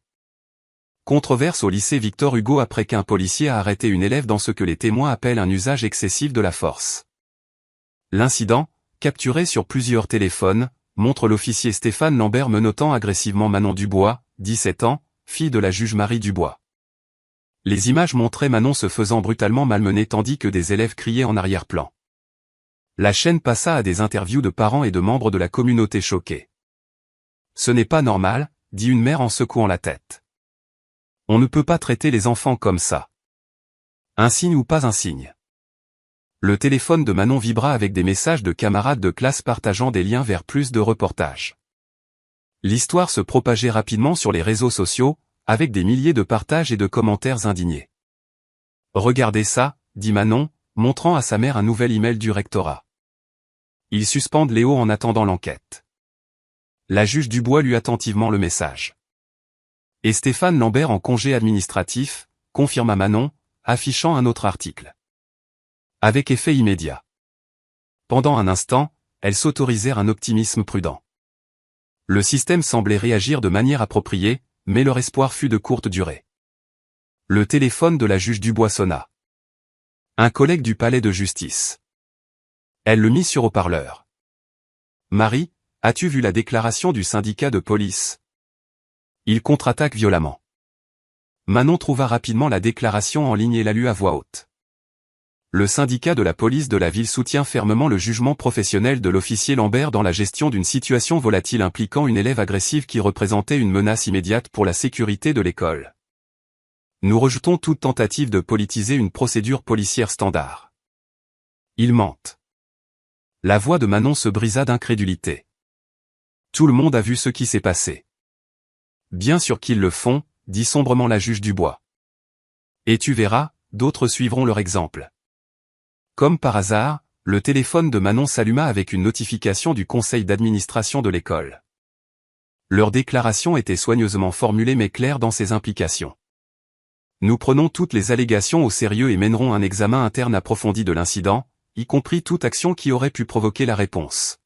Controverse au lycée Victor Hugo après qu'un policier a arrêté une élève dans ce que les témoins appellent un usage excessif de la force. L'incident, capturé sur plusieurs téléphones, montre l'officier Stéphane Lambert menottant agressivement Manon Dubois, 17 ans, fille de la juge Marie Dubois. Les images montraient Manon se faisant brutalement malmener tandis que des élèves criaient en arrière-plan. La chaîne passa à des interviews de parents et de membres de la communauté choqués. Ce n'est pas normal, dit une mère en secouant la tête. On ne peut pas traiter les enfants comme ça. Un signe ou pas un signe. Le téléphone de Manon vibra avec des messages de camarades de classe partageant des liens vers plus de reportages. L'histoire se propageait rapidement sur les réseaux sociaux, avec des milliers de partages et de commentaires indignés. Regardez ça, dit Manon, montrant à sa mère un nouvel email du rectorat. Ils suspendent Léo en attendant l'enquête. La juge Dubois lut attentivement le message. Et Stéphane Lambert en congé administratif, confirma Manon, affichant un autre article. Avec effet immédiat. Pendant un instant, elles s'autorisèrent un optimisme prudent. Le système semblait réagir de manière appropriée, mais leur espoir fut de courte durée. Le téléphone de la juge Dubois sonna. Un collègue du palais de justice. Elle le mit sur haut-parleur. Marie, as-tu vu la déclaration du syndicat de police? Il contre-attaque violemment. Manon trouva rapidement la déclaration en ligne et la lut à voix haute. Le syndicat de la police de la ville soutient fermement le jugement professionnel de l'officier Lambert dans la gestion d'une situation volatile impliquant une élève agressive qui représentait une menace immédiate pour la sécurité de l'école. Nous rejetons toute tentative de politiser une procédure policière standard. Ils mentent. La voix de Manon se brisa d'incrédulité. Tout le monde a vu ce qui s'est passé. Bien sûr qu'ils le font, dit sombrement la juge Dubois. Et tu verras, d'autres suivront leur exemple. Comme par hasard, le téléphone de Manon s'alluma avec une notification du conseil d'administration de l'école. Leur déclaration était soigneusement formulée mais claire dans ses implications. Nous prenons toutes les allégations au sérieux et mènerons un examen interne approfondi de l'incident, y compris toute action qui aurait pu provoquer la réponse.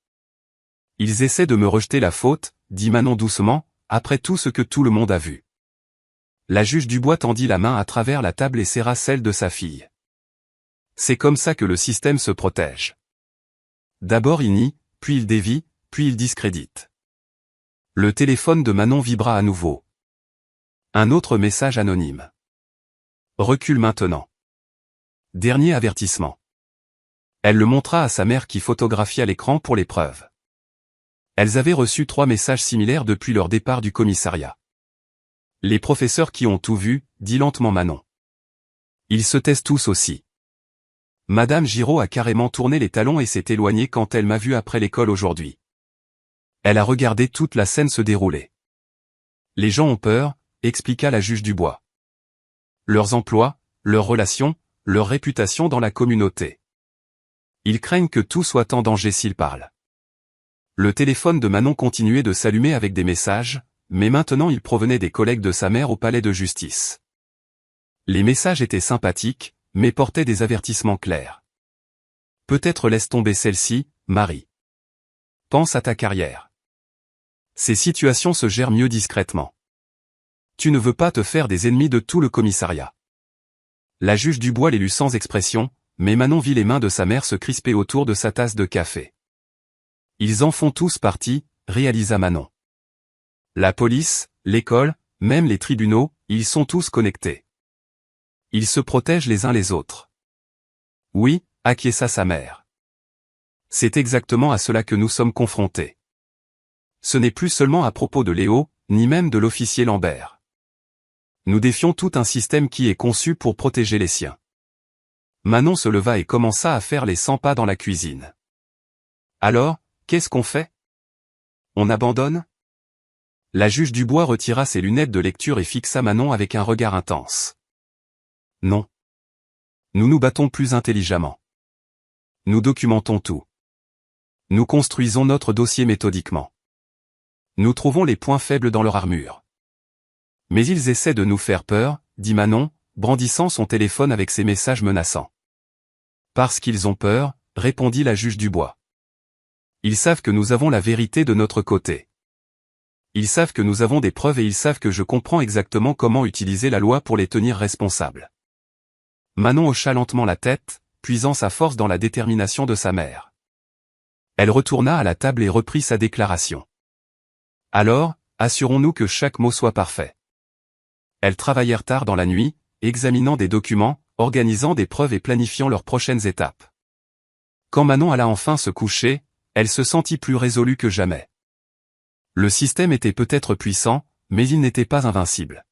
Ils essaient de me rejeter la faute, dit Manon doucement, après tout ce que tout le monde a vu. La juge Dubois tendit la main à travers la table et serra celle de sa fille. C'est comme ça que le système se protège. D'abord il nie, puis il dévie, puis il discrédite. Le téléphone de Manon vibra à nouveau. Un autre message anonyme. Recule maintenant. Dernier avertissement. Elle le montra à sa mère qui photographia l'écran pour les preuves. Elles avaient reçu 3 messages similaires depuis leur départ du commissariat. Les professeurs qui ont tout vu, dit lentement Manon. Ils se taisent tous aussi. Madame Giraud a carrément tourné les talons et s'est éloignée quand elle m'a vu après l'école aujourd'hui. Elle a regardé toute la scène se dérouler. Les gens ont peur, expliqua la juge Dubois. Leurs emplois, leurs relations, leur réputation dans la communauté. Ils craignent que tout soit en danger s'ils parlent. Le téléphone de Manon continuait de s'allumer avec des messages, mais maintenant il provenait des collègues de sa mère au palais de justice. Les messages étaient sympathiques, mais portaient des avertissements clairs. Peut-être laisse tomber celle-ci, Marie. Pense à ta carrière. Ces situations se gèrent mieux discrètement. Tu ne veux pas te faire des ennemis de tout le commissariat. La juge Dubois les lut sans expression, mais Manon vit les mains de sa mère se crisper autour de sa tasse de café. Ils en font tous partie, réalisa Manon. La police, l'école, même les tribunaux, ils sont tous connectés. Ils se protègent les uns les autres. Oui, acquiesça sa mère. C'est exactement à cela que nous sommes confrontés. Ce n'est plus seulement à propos de Léo, ni même de l'officier Lambert. Nous défions tout un système qui est conçu pour protéger les siens. Manon se leva et commença à faire les 100 pas dans la cuisine. Alors, qu'est-ce qu'on fait? On abandonne? La juge Dubois retira ses lunettes de lecture et fixa Manon avec un regard intense. Non. Nous nous battons plus intelligemment. Nous documentons tout. Nous construisons notre dossier méthodiquement. Nous trouvons les points faibles dans leur armure. Mais ils essaient de nous faire peur, dit Manon, brandissant son téléphone avec ses messages menaçants. Parce qu'ils ont peur, répondit la juge Dubois. Ils savent que nous avons la vérité de notre côté. Ils savent que nous avons des preuves et ils savent que je comprends exactement comment utiliser la loi pour les tenir responsables. Manon hocha lentement la tête, puisant sa force dans la détermination de sa mère. Elle retourna à la table et reprit sa déclaration. Alors, assurons-nous que chaque mot soit parfait. Elles travaillèrent tard dans la nuit, examinant des documents, organisant des preuves et planifiant leurs prochaines étapes. Quand Manon alla enfin se coucher, elle se sentit plus résolue que jamais. Le système était peut-être puissant, mais il n'était pas invincible.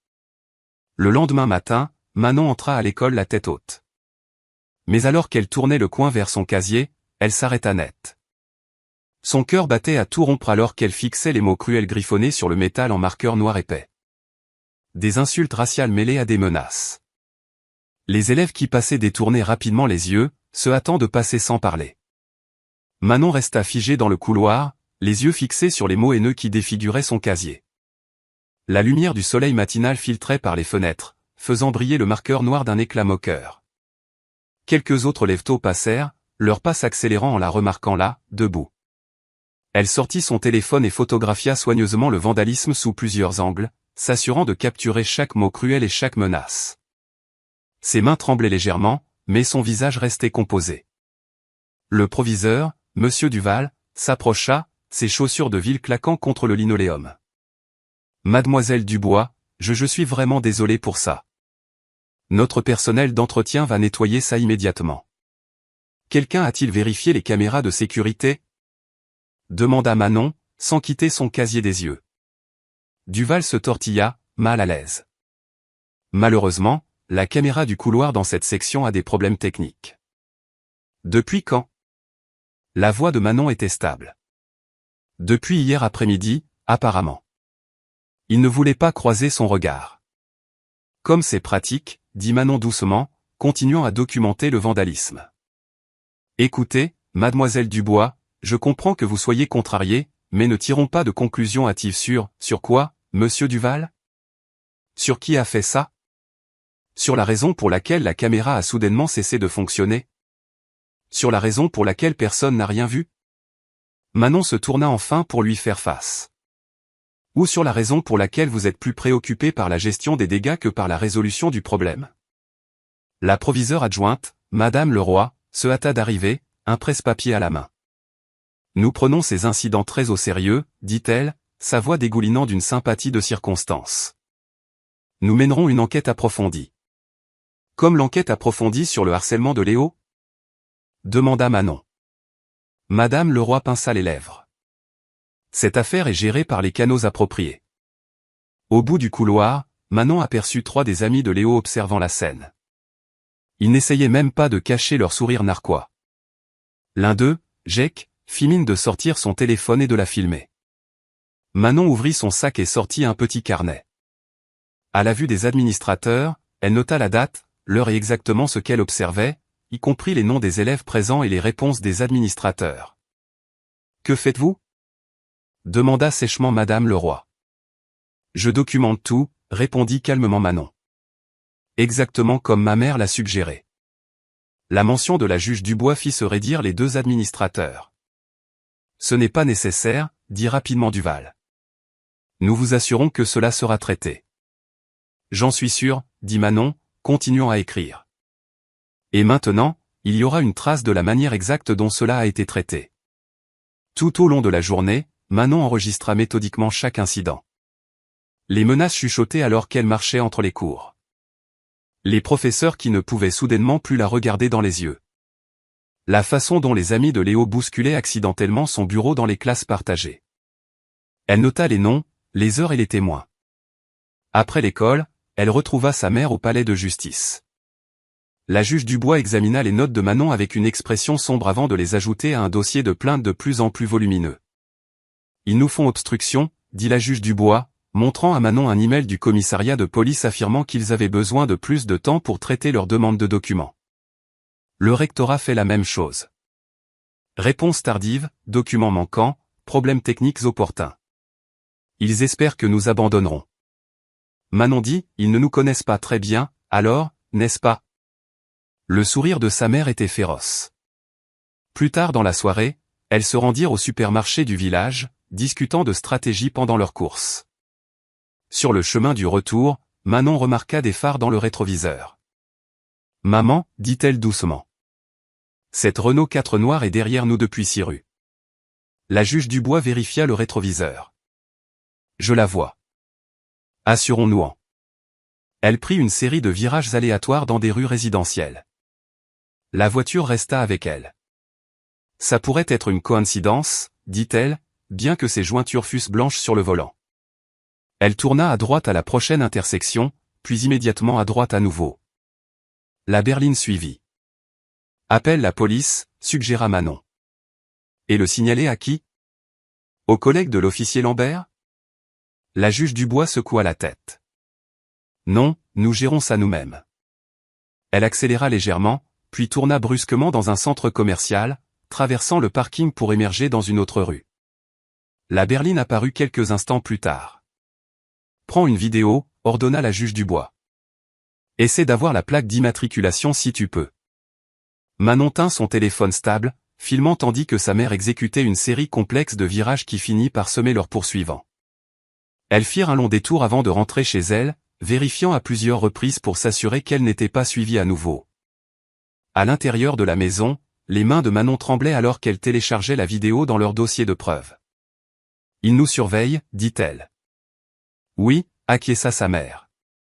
Le lendemain matin, Manon entra à l'école la tête haute. Mais alors qu'elle tournait le coin vers son casier, elle s'arrêta net. Son cœur battait à tout rompre alors qu'elle fixait les mots cruels griffonnés sur le métal en marqueur noir épais. Des insultes raciales mêlées à des menaces. Les élèves qui passaient détournaient rapidement les yeux, se hâtant de passer sans parler. Manon resta figée dans le couloir, les yeux fixés sur les mots haineux qui défiguraient son casier. La lumière du soleil matinal filtrait par les fenêtres, faisant briller le marqueur noir d'un éclat moqueur. Quelques autres lève-tôt passèrent, leur pas s'accélérant en la remarquant là, debout. Elle sortit son téléphone et photographia soigneusement le vandalisme sous plusieurs angles, s'assurant de capturer chaque mot cruel et chaque menace. Ses mains tremblaient légèrement, mais son visage restait composé. Le proviseur, Monsieur Duval, s'approcha, ses chaussures de ville claquant contre le linoléum. Mademoiselle Dubois, je suis vraiment désolé pour ça. Notre personnel d'entretien va nettoyer ça immédiatement. Quelqu'un a-t-il vérifié les caméras de sécurité? Demanda Manon, sans quitter son casier des yeux. Duval se tortilla, mal à l'aise. Malheureusement, la caméra du couloir dans cette section a des problèmes techniques. Depuis quand? La voix de Manon était stable. Depuis hier après-midi, apparemment. Il ne voulait pas croiser son regard. Comme c'est pratique, dit Manon doucement, continuant à documenter le vandalisme. Écoutez, mademoiselle Dubois, je comprends que vous soyez contrariée, mais ne tirons pas de conclusion hâtive sur quoi, monsieur Duval? Sur qui a fait ça? Sur la raison pour laquelle la caméra a soudainement cessé de fonctionner? Sur la raison pour laquelle personne n'a rien vu? Manon se tourna enfin pour lui faire face. Ou sur la raison pour laquelle vous êtes plus préoccupé par la gestion des dégâts que par la résolution du problème? La proviseure adjointe, Madame Leroy, se hâta d'arriver, un presse-papier à la main. Nous prenons ces incidents très au sérieux, dit-elle, sa voix dégoulinant d'une sympathie de circonstance. Nous mènerons une enquête approfondie. Comme l'enquête approfondie sur le harcèlement de Léo? Demanda Manon. Madame Leroy pinça les lèvres. Cette affaire est gérée par les canaux appropriés. Au bout du couloir, Manon aperçut 3 des amis de Léo observant la scène. Ils n'essayaient même pas de cacher leur sourire narquois. L'un d'eux, Jake, fit mine de sortir son téléphone et de la filmer. Manon ouvrit son sac et sortit un petit carnet. À la vue des administrateurs, elle nota la date, l'heure et exactement ce qu'elle observait, y compris les noms des élèves présents et les réponses des administrateurs. « Que faites-vous » demanda sèchement Madame Leroy. « Je documente tout, » répondit calmement Manon. Exactement comme ma mère l'a suggéré. La mention de la juge Dubois fit se raidir les 2 administrateurs. « Ce n'est pas nécessaire, » dit rapidement Duval. « Nous vous assurons que cela sera traité. »« J'en suis sûr, » dit Manon, continuant à écrire. « Et maintenant, il y aura une trace de la manière exacte dont cela a été traité. » Tout au long de la journée, Manon enregistra méthodiquement chaque incident. Les menaces chuchotaient alors qu'elle marchait entre les cours. Les professeurs qui ne pouvaient soudainement plus la regarder dans les yeux. La façon dont les amis de Léo bousculaient accidentellement son bureau dans les classes partagées. Elle nota les noms, les heures et les témoins. Après l'école, elle retrouva sa mère au palais de justice. La juge Dubois examina les notes de Manon avec une expression sombre avant de les ajouter à un dossier de plainte de plus en plus volumineux. « Ils nous font obstruction, » dit la juge Dubois, montrant à Manon un email du commissariat de police affirmant qu'ils avaient besoin de plus de temps pour traiter leur demande de documents. Le rectorat fait la même chose. Réponse tardive, documents manquants, problèmes techniques opportuns. Ils espèrent que nous abandonnerons. Manon dit, ils ne nous connaissent pas très bien, alors, n'est-ce pas? Le sourire de sa mère était féroce. Plus tard dans la soirée, elles se rendirent au supermarché du village, discutant de stratégie pendant leur course. Sur le chemin du retour, Manon remarqua des phares dans le rétroviseur. « Maman, dit-elle doucement. Cette Renault 4 noire est derrière nous depuis 6 rues. » La juge Dubois vérifia le rétroviseur. « Je la vois. Assurons-nous-en. » Elle prit une série de virages aléatoires dans des rues résidentielles. La voiture resta avec elle. Ça pourrait être une coïncidence, dit-elle, bien que ses jointures fussent blanches sur le volant. Elle tourna à droite à la prochaine intersection, puis immédiatement à droite à nouveau. La berline suivit. « Appelle la police », suggéra Manon. « Et le signaler à qui ? Aux collègues de l'officier Lambert ?» La juge Dubois secoua la tête. « Non, nous gérons ça nous-mêmes. » Elle accéléra légèrement, puis tourna brusquement dans un centre commercial, traversant le parking pour émerger dans une autre rue. La berline apparut quelques instants plus tard. « Prends une vidéo », ordonna la juge Dubois. « Essaie d'avoir la plaque d'immatriculation si tu peux. » Manon tint son téléphone stable, filmant tandis que sa mère exécutait une série complexe de virages qui finit par semer leurs poursuivants. Elles firent un long détour avant de rentrer chez elle, vérifiant à plusieurs reprises pour s'assurer qu'elle n'était pas suivie à nouveau. À l'intérieur de la maison, les mains de Manon tremblaient alors qu'elle téléchargeait la vidéo dans leur dossier de preuves. « Ils nous surveillent », dit-elle. « Oui », acquiesça sa mère.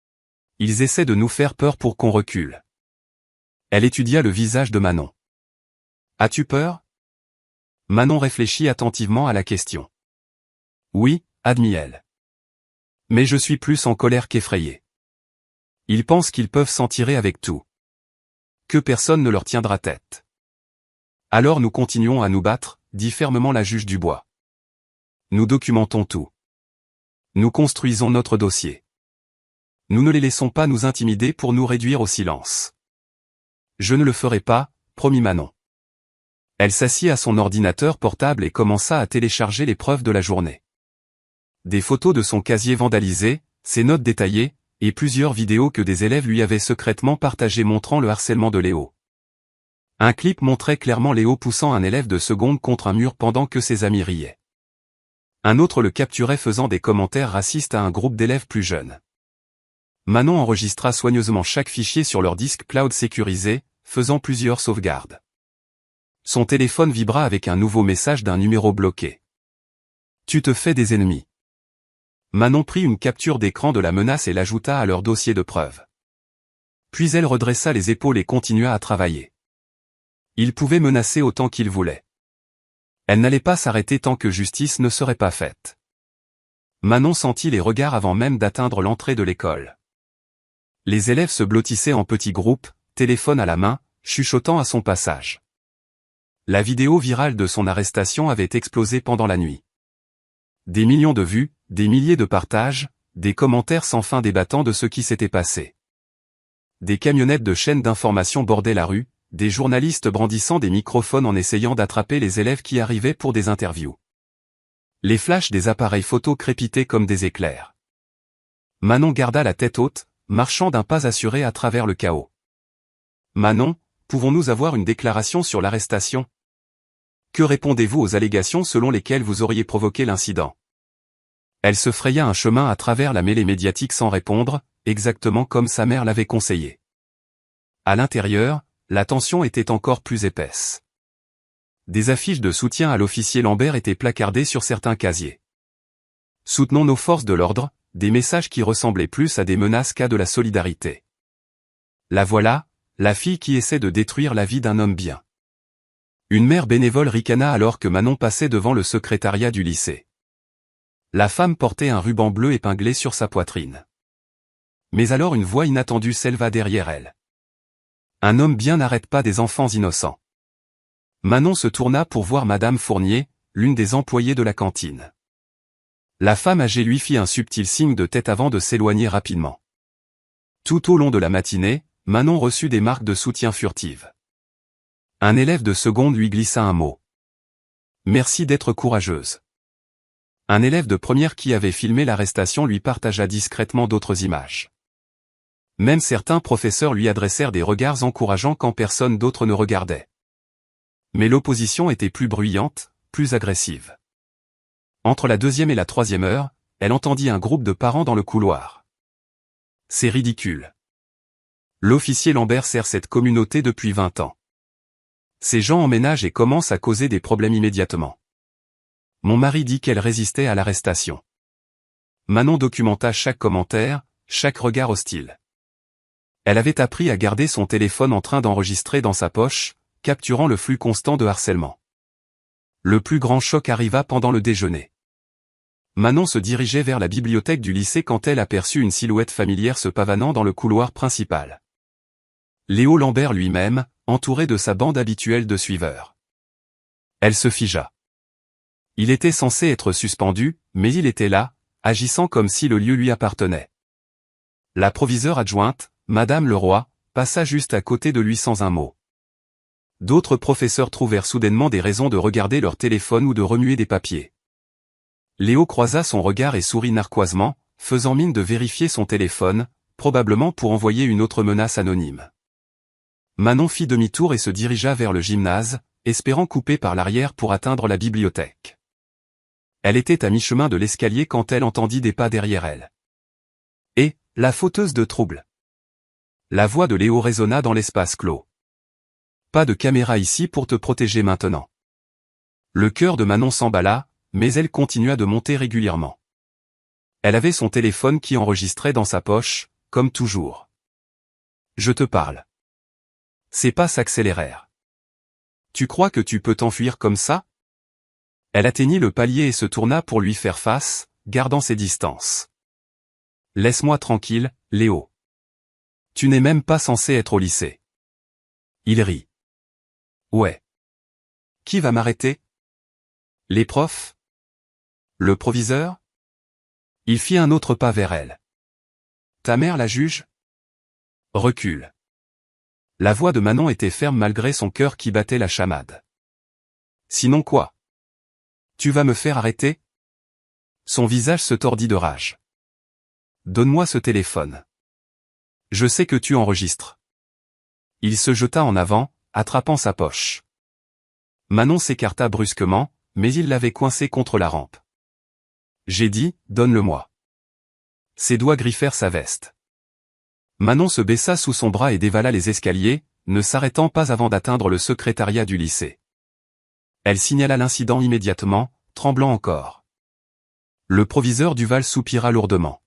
« Ils essaient de nous faire peur pour qu'on recule. » Elle étudia le visage de Manon. « As-tu peur ?» Manon réfléchit attentivement à la question. « Oui », admit-elle. « Mais je suis plus en colère qu'effrayée. Ils pensent qu'ils peuvent s'en tirer avec tout. Que personne ne leur tiendra tête. Alors nous continuons à nous battre, dit fermement la juge Dubois. Nous documentons tout. Nous construisons notre dossier. Nous ne les laissons pas nous intimider pour nous réduire au silence. Je ne le ferai pas, promit Manon. Elle s'assit à son ordinateur portable et commença à télécharger les preuves de la journée. Des photos de son casier vandalisé, ses notes détaillées, et plusieurs vidéos que des élèves lui avaient secrètement partagées montrant le harcèlement de Léo. Un clip montrait clairement Léo poussant un élève de seconde contre un mur pendant que ses amis riaient. Un autre le capturait faisant des commentaires racistes à un groupe d'élèves plus jeunes. Manon enregistra soigneusement chaque fichier sur leur disque cloud sécurisé, faisant plusieurs sauvegardes. Son téléphone vibra avec un nouveau message d'un numéro bloqué. « Tu te fais des ennemis. » Manon prit une capture d'écran de la menace et l'ajouta à leur dossier de preuves. Puis elle redressa les épaules et continua à travailler. Il pouvait menacer autant qu'il voulait. Elle n'allait pas s'arrêter tant que justice ne serait pas faite. Manon sentit les regards avant même d'atteindre l'entrée de l'école. Les élèves se blottissaient en petits groupes, téléphone à la main, chuchotant à son passage. La vidéo virale de son arrestation avait explosé pendant la nuit. Des millions de vues, des milliers de partages, des commentaires sans fin débattant de ce qui s'était passé. Des camionnettes de chaînes d'information bordaient la rue, des journalistes brandissant des microphones en essayant d'attraper les élèves qui arrivaient pour des interviews. Les flashs des appareils photo crépitaient comme des éclairs. Manon garda la tête haute, marchant d'un pas assuré à travers le chaos. « Manon, pouvons-nous avoir une déclaration sur l'arrestation ? Que répondez-vous aux allégations selon lesquelles vous auriez provoqué l'incident ?» Elle se fraya un chemin à travers la mêlée médiatique sans répondre, exactement comme sa mère l'avait conseillé. À l'intérieur, la tension était encore plus épaisse. Des affiches de soutien à l'officier Lambert étaient placardées sur certains casiers. « Soutenons nos forces de l'ordre », des messages qui ressemblaient plus à des menaces qu'à de la solidarité. La voilà, la fille qui essaie de détruire la vie d'un homme bien. Une mère bénévole ricana alors que Manon passait devant le secrétariat du lycée. La femme portait un ruban bleu épinglé sur sa poitrine. Mais alors une voix inattendue s'éleva derrière elle. Un homme bien n'arrête pas des enfants innocents. Manon se tourna pour voir Madame Fournier, l'une des employées de la cantine. La femme âgée lui fit un subtil signe de tête avant de s'éloigner rapidement. Tout au long de la matinée, Manon reçut des marques de soutien furtives. Un élève de seconde lui glissa un mot. « Merci d'être courageuse. » Un élève de première qui avait filmé l'arrestation lui partagea discrètement d'autres images. Même certains professeurs lui adressèrent des regards encourageants quand personne d'autre ne regardait. Mais l'opposition était plus bruyante, plus agressive. Entre la 2e et la 3e heure, elle entendit un groupe de parents dans le couloir. « C'est ridicule. L'officier Lambert sert cette communauté depuis 20 ans. Ces gens emménagent et commencent à causer des problèmes immédiatement. Mon mari dit qu'elle résistait à l'arrestation. » Manon documenta chaque commentaire, chaque regard hostile. Elle avait appris à garder son téléphone en train d'enregistrer dans sa poche, capturant le flux constant de harcèlement. Le plus grand choc arriva pendant le déjeuner. Manon se dirigeait vers la bibliothèque du lycée quand elle aperçut une silhouette familière se pavanant dans le couloir principal. Léo Lambert lui-même, entouré de sa bande habituelle de suiveurs. Elle se figea. Il était censé être suspendu, mais il était là, agissant comme si le lieu lui appartenait. La proviseure adjointe, Madame Leroy, passa juste à côté de lui sans un mot. D'autres professeurs trouvèrent soudainement des raisons de regarder leur téléphone ou de remuer des papiers. Léo croisa son regard et sourit narquoisement, faisant mine de vérifier son téléphone, probablement pour envoyer une autre menace anonyme. Manon fit demi-tour et se dirigea vers le gymnase, espérant couper par l'arrière pour atteindre la bibliothèque. Elle était à mi-chemin de l'escalier quand elle entendit des pas derrière elle. Et, la fauteuse de trouble. La voix de Léo résonna dans l'espace clos. Pas de caméra ici pour te protéger maintenant. Le cœur de Manon s'emballa, mais elle continua de monter régulièrement. Elle avait son téléphone qui enregistrait dans sa poche, comme toujours. Je te parle. Ses pas s'accélérèrent. Tu crois que tu peux t'enfuir comme ça? Elle atteignit le palier et se tourna pour lui faire face, gardant ses distances. Laisse-moi tranquille, Léo. Tu n'es même pas censé être au lycée. Il rit. Ouais. Qui va m'arrêter? Les profs? Le proviseur? Il fit un autre pas vers elle. Ta mère la juge? Recule. La voix de Manon était ferme malgré son cœur qui battait la chamade. Sinon quoi? Tu vas me faire arrêter? Son visage se tordit de rage. Donne-moi ce téléphone. Je sais que tu enregistres. Il se jeta en avant, attrapant sa poche. Manon s'écarta brusquement, mais il l'avait coincé contre la rampe. J'ai dit, donne-le-moi. Ses doigts griffèrent sa veste. Manon se baissa sous son bras et dévala les escaliers, ne s'arrêtant pas avant d'atteindre le secrétariat du lycée. Elle signala l'incident immédiatement, tremblant encore. Le proviseur Duval soupira lourdement.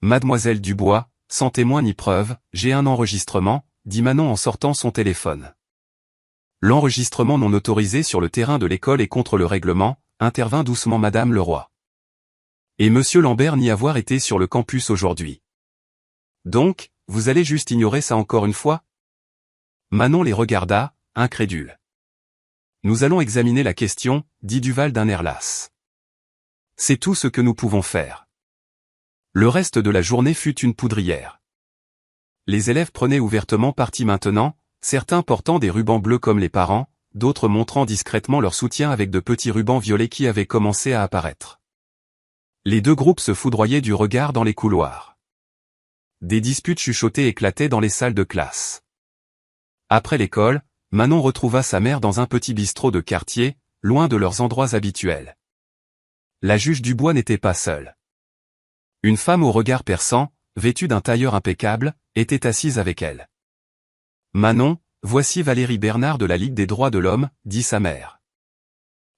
Mademoiselle Dubois, sans témoin ni preuve, j'ai un enregistrement, dit Manon en sortant son téléphone. L'enregistrement non autorisé sur le terrain de l'école et contre le règlement, intervint doucement Madame Leroy. Et Monsieur Lambert n'y avoir été sur le campus aujourd'hui. Donc, vous allez juste ignorer ça encore une fois? Manon les regarda, incrédule. Nous allons examiner la question, dit Duval d'un air las. C'est tout ce que nous pouvons faire. Le reste de la journée fut une poudrière. Les élèves prenaient ouvertement parti maintenant, certains portant des rubans bleus comme les parents, d'autres montrant discrètement leur soutien avec de petits rubans violets qui avaient commencé à apparaître. Les deux groupes se foudroyaient du regard dans les couloirs. Des disputes chuchotées éclataient dans les salles de classe. Après l'école, Manon retrouva sa mère dans un petit bistrot de quartier, loin de leurs endroits habituels. La juge Dubois n'était pas seule. Une femme au regard perçant, vêtue d'un tailleur impeccable, était assise avec elle. Manon, voici Valérie Bernard de la Ligue des droits de l'homme, dit sa mère.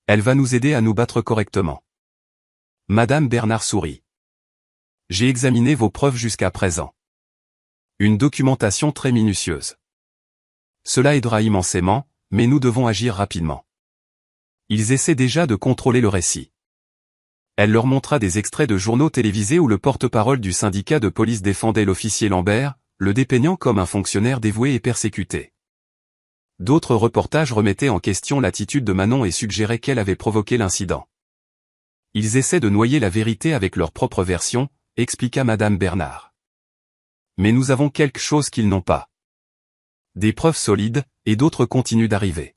Elle va nous aider à nous battre correctement. Madame Bernard sourit. J'ai examiné vos preuves jusqu'à présent. Une documentation très minutieuse. Cela aidera immensément, mais nous devons agir rapidement. Ils essaient déjà de contrôler le récit. Elle leur montra des extraits de journaux télévisés où le porte-parole du syndicat de police défendait l'officier Lambert, le dépeignant comme un fonctionnaire dévoué et persécuté. D'autres reportages remettaient en question l'attitude de Manon et suggéraient qu'elle avait provoqué l'incident. Ils essaient de noyer la vérité avec leur propre version, expliqua Madame Bernard. Mais nous avons quelque chose qu'ils n'ont pas. Des preuves solides, et d'autres continuent d'arriver.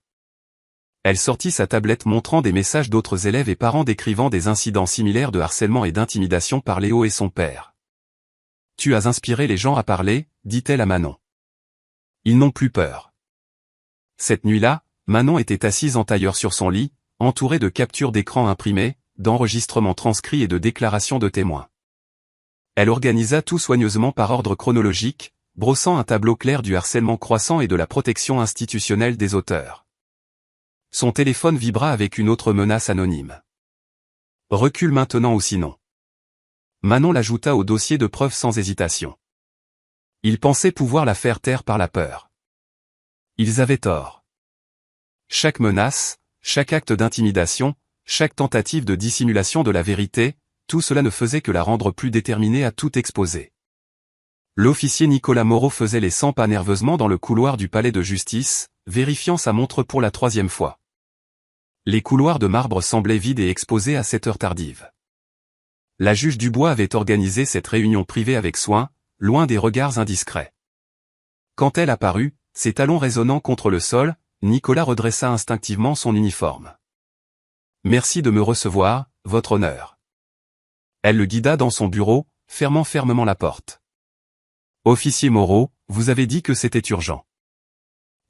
Elle sortit sa tablette montrant des messages d'autres élèves et parents décrivant des incidents similaires de harcèlement et d'intimidation par Léo et son père. Tu as inspiré les gens à parler, dit-elle à Manon. Ils n'ont plus peur. Cette nuit-là, Manon était assise en tailleur sur son lit, entourée de captures d'écran imprimées, d'enregistrements transcrits et de déclarations de témoins. Elle organisa tout soigneusement par ordre chronologique, brossant un tableau clair du harcèlement croissant et de la protection institutionnelle des auteurs. Son téléphone vibra avec une autre menace anonyme. Recule maintenant ou sinon. Manon l'ajouta au dossier de preuves sans hésitation. Ils pensaient pouvoir la faire taire par la peur. Ils avaient tort. Chaque menace, chaque acte d'intimidation, chaque tentative de dissimulation de la vérité, tout cela ne faisait que la rendre plus déterminée à tout exposer. L'officier Nicolas Moreau faisait les 100 pas nerveusement dans le couloir du palais de justice, vérifiant sa montre pour la 3e fois. Les couloirs de marbre semblaient vides et exposés à cette heure tardive. La juge Dubois avait organisé cette réunion privée avec soin, loin des regards indiscrets. Quand elle apparut, ses talons résonnant contre le sol, Nicolas redressa instinctivement son uniforme. « Merci de me recevoir, votre honneur. » Elle le guida dans son bureau, fermant fermement la porte. « Officier Moreau, vous avez dit que c'était urgent. »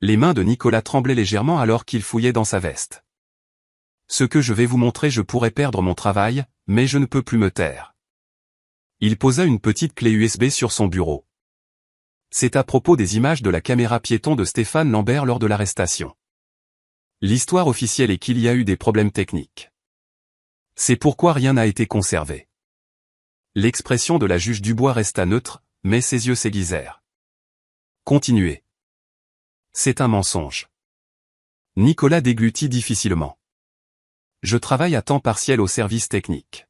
Les mains de Nicolas tremblaient légèrement alors qu'il fouillait dans sa veste. « Ce que je vais vous montrer, je pourrais perdre mon travail, mais je ne peux plus me taire. » Il posa une petite clé USB sur son bureau. C'est à propos des images de la caméra piéton de Stéphane Lambert lors de l'arrestation. L'histoire officielle est qu'il y a eu des problèmes techniques. C'est pourquoi rien n'a été conservé. L'expression de la juge Dubois resta neutre, mais ses yeux s'aiguisèrent. Continuez. C'est un mensonge. Nicolas déglutit difficilement. Je travaille à temps partiel au service technique.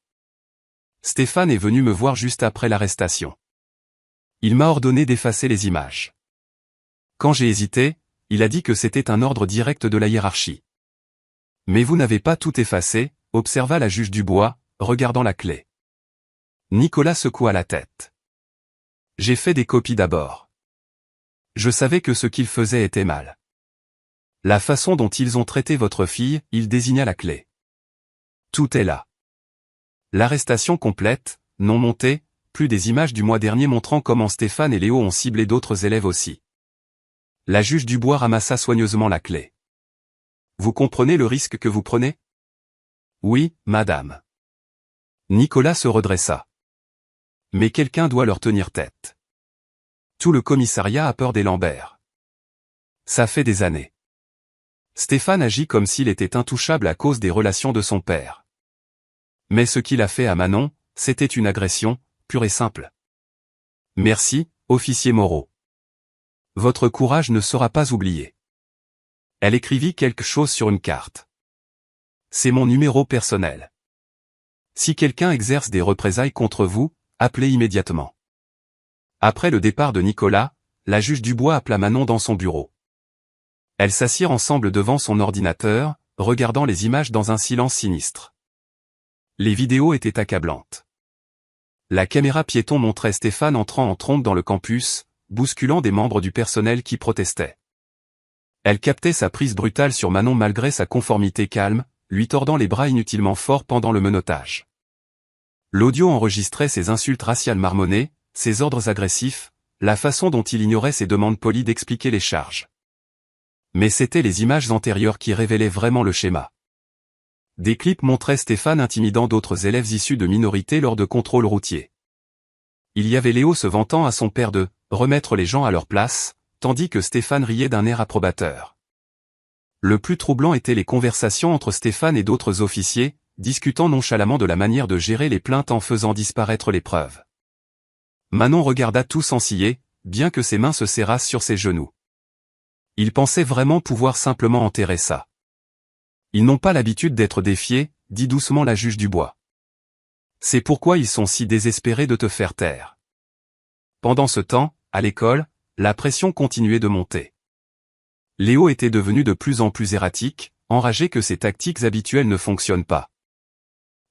Stéphane est venu me voir juste après l'arrestation. Il m'a ordonné d'effacer les images. Quand j'ai hésité, il a dit que c'était un ordre direct de la hiérarchie. Mais vous n'avez pas tout effacé, observa la juge Dubois, regardant la clé. Nicolas secoua la tête. J'ai fait des copies d'abord. Je savais que ce qu'ils faisaient était mal. La façon dont ils ont traité votre fille, il désigna la clé. Tout est là. L'arrestation complète, non montée, plus des images du mois dernier montrant comment Stéphane et Léo ont ciblé d'autres élèves aussi. La juge Dubois ramassa soigneusement la clé. Vous comprenez le risque que vous prenez? Oui, madame. Nicolas se redressa. Mais quelqu'un doit leur tenir tête. Tout le commissariat a peur des Lambert. Ça fait des années. Stéphane agit comme s'il était intouchable à cause des relations de son père. Mais ce qu'il a fait à Manon, c'était une agression, pure et simple. Merci, officier Moreau. Votre courage ne sera pas oublié. Elle écrivit quelque chose sur une carte. C'est mon numéro personnel. Si quelqu'un exerce des représailles contre vous, appelez immédiatement. Après le départ de Nicolas, la juge Dubois appela Manon dans son bureau. Elles s'assirent ensemble devant son ordinateur, regardant les images dans un silence sinistre. Les vidéos étaient accablantes. La caméra piéton montrait Stéphane entrant en trombe dans le campus, bousculant des membres du personnel qui protestaient. Elle captait sa prise brutale sur Manon malgré sa conformité calme, lui tordant les bras inutilement forts pendant le menottage. L'audio enregistrait ses insultes raciales marmonnées, ses ordres agressifs, la façon dont il ignorait ses demandes polies d'expliquer les charges. Mais c'étaient les images antérieures qui révélaient vraiment le schéma. Des clips montraient Stéphane intimidant d'autres élèves issus de minorités lors de contrôles routiers. Il y avait Léo se vantant à son père de « remettre les gens à leur place », tandis que Stéphane riait d'un air approbateur. Le plus troublant étaient les conversations entre Stéphane et d'autres officiers, discutant nonchalamment de la manière de gérer les plaintes en faisant disparaître les preuves. Manon regarda tout sans ciller, bien que ses mains se serrassent sur ses genoux. Il pensait vraiment pouvoir simplement enterrer ça. Ils n'ont pas l'habitude d'être défiés, dit doucement la juge Dubois. C'est pourquoi ils sont si désespérés de te faire taire. Pendant ce temps, à l'école, la pression continuait de monter. Léo était devenu de plus en plus erratique, enragé que ses tactiques habituelles ne fonctionnent pas.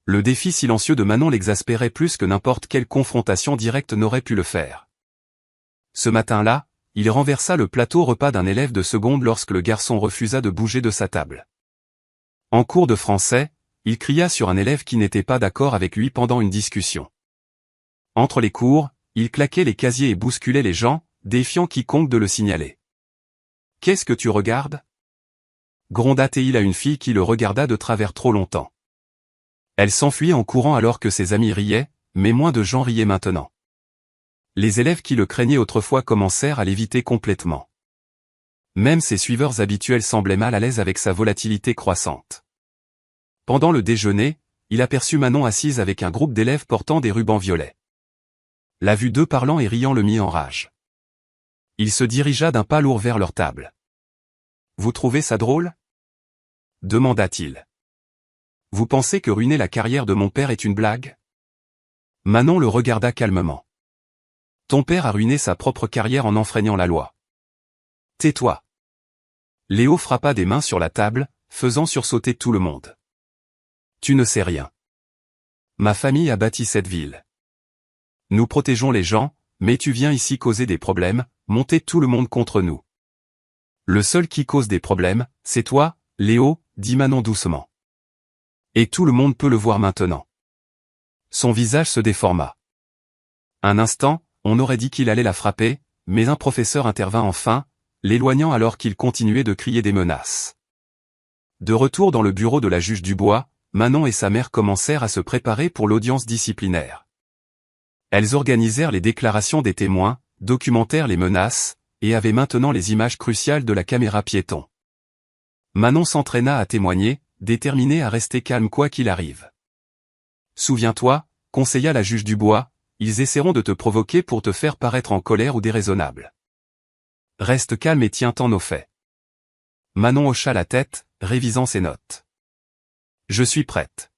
Le défi silencieux de Manon l'exaspérait plus que n'importe quelle confrontation directe n'aurait pu le faire. Ce matin-là, il renversa le plateau repas d'un élève de seconde lorsque le garçon refusa de bouger de sa table. En cours de français, il cria sur un élève qui n'était pas d'accord avec lui pendant une discussion. Entre les cours, il claquait les casiers et bousculait les gens, défiant quiconque de le signaler. « Qu'est-ce que tu regardes » gronda-t-il à une fille qui le regarda de travers trop longtemps. Elle s'enfuit en courant alors que ses amis riaient, mais moins de gens riaient maintenant. Les élèves qui le craignaient autrefois commencèrent à l'éviter complètement. Même ses suiveurs habituels semblaient mal à l'aise avec sa volatilité croissante. Pendant le déjeuner, il aperçut Manon assise avec un groupe d'élèves portant des rubans violets. La vue d'eux parlant et riant le mit en rage. Il se dirigea d'un pas lourd vers leur table. « Vous trouvez ça drôle ?» demanda-t-il. « Vous pensez que ruiner la carrière de mon père est une blague ?» Manon le regarda calmement. « Ton père a ruiné sa propre carrière en enfreignant la loi. »« Tais-toi !» Léo frappa des mains sur la table, faisant sursauter tout le monde. « Tu ne sais rien. Ma famille a bâti cette ville. Nous protégeons les gens, mais tu viens ici causer des problèmes, monter tout le monde contre nous. Le seul qui cause des problèmes, c'est toi, Léo, dit Manon doucement. Et tout le monde peut le voir maintenant. » Son visage se déforma. Un instant, on aurait dit qu'il allait la frapper, mais un professeur intervint enfin, l'éloignant alors qu'il continuait de crier des menaces. De retour dans le bureau de la juge Dubois, Manon et sa mère commencèrent à se préparer pour l'audience disciplinaire. Elles organisèrent les déclarations des témoins, documentèrent les menaces, et avaient maintenant les images cruciales de la caméra piéton. Manon s'entraîna à témoigner, déterminée à rester calme quoi qu'il arrive. « Souviens-toi, conseilla la juge Dubois, ils essaieront de te provoquer pour te faire paraître en colère ou déraisonnable. Reste calme et tiens-t'en aux faits. » Manon hocha la tête, révisant ses notes. « Je suis prête.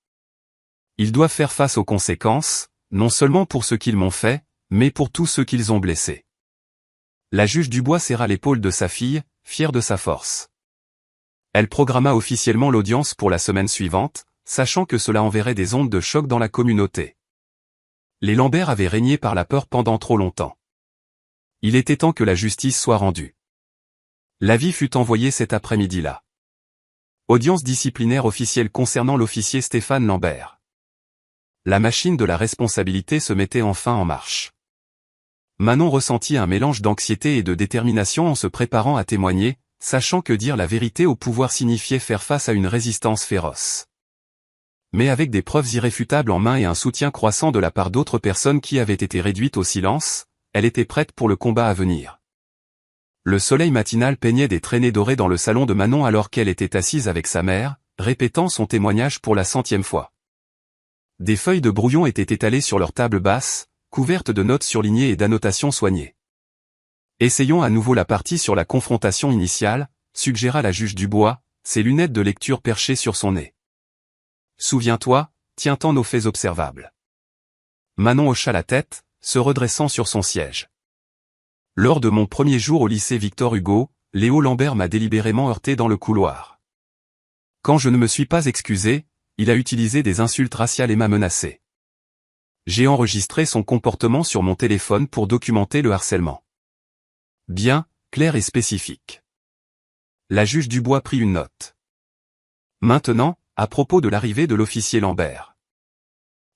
Ils doivent faire face aux conséquences, non seulement pour ce qu'ils m'ont fait, mais pour tous ceux qu'ils ont blessés. » La juge Dubois serra l'épaule de sa fille, fière de sa force. Elle programma officiellement l'audience pour la semaine suivante, sachant que cela enverrait des ondes de choc dans la communauté. Les Lambert avaient régné par la peur pendant trop longtemps. Il était temps que la justice soit rendue. L'avis fut envoyé cet après-midi-là. Audience disciplinaire officielle concernant l'officier Stéphane Lambert. La machine de la responsabilité se mettait enfin en marche. Manon ressentit un mélange d'anxiété et de détermination en se préparant à témoigner, sachant que dire la vérité au pouvoir signifiait faire face à une résistance féroce. Mais avec des preuves irréfutables en main et un soutien croissant de la part d'autres personnes qui avaient été réduites au silence, elle était prête pour le combat à venir. Le soleil matinal peignait des traînées dorées dans le salon de Manon alors qu'elle était assise avec sa mère, répétant son témoignage pour la 100e fois. Des feuilles de brouillon étaient étalées sur leur table basse, couvertes de notes surlignées et d'annotations soignées. « Essayons à nouveau la partie sur la confrontation initiale, » suggéra la juge Dubois, ses lunettes de lecture perchées sur son nez. « Souviens-toi, tiens-t'en aux faits observables. » Manon hocha la tête, se redressant sur son siège. « Lors de mon premier jour au lycée Victor Hugo, Léo Lambert m'a délibérément heurté dans le couloir. Quand je ne me suis pas excusé, il a utilisé des insultes raciales et m'a menacé. J'ai enregistré son comportement sur mon téléphone pour documenter le harcèlement. Bien, clair et spécifique. » La juge Dubois prit une note. Maintenant, à propos de l'arrivée de l'officier Lambert.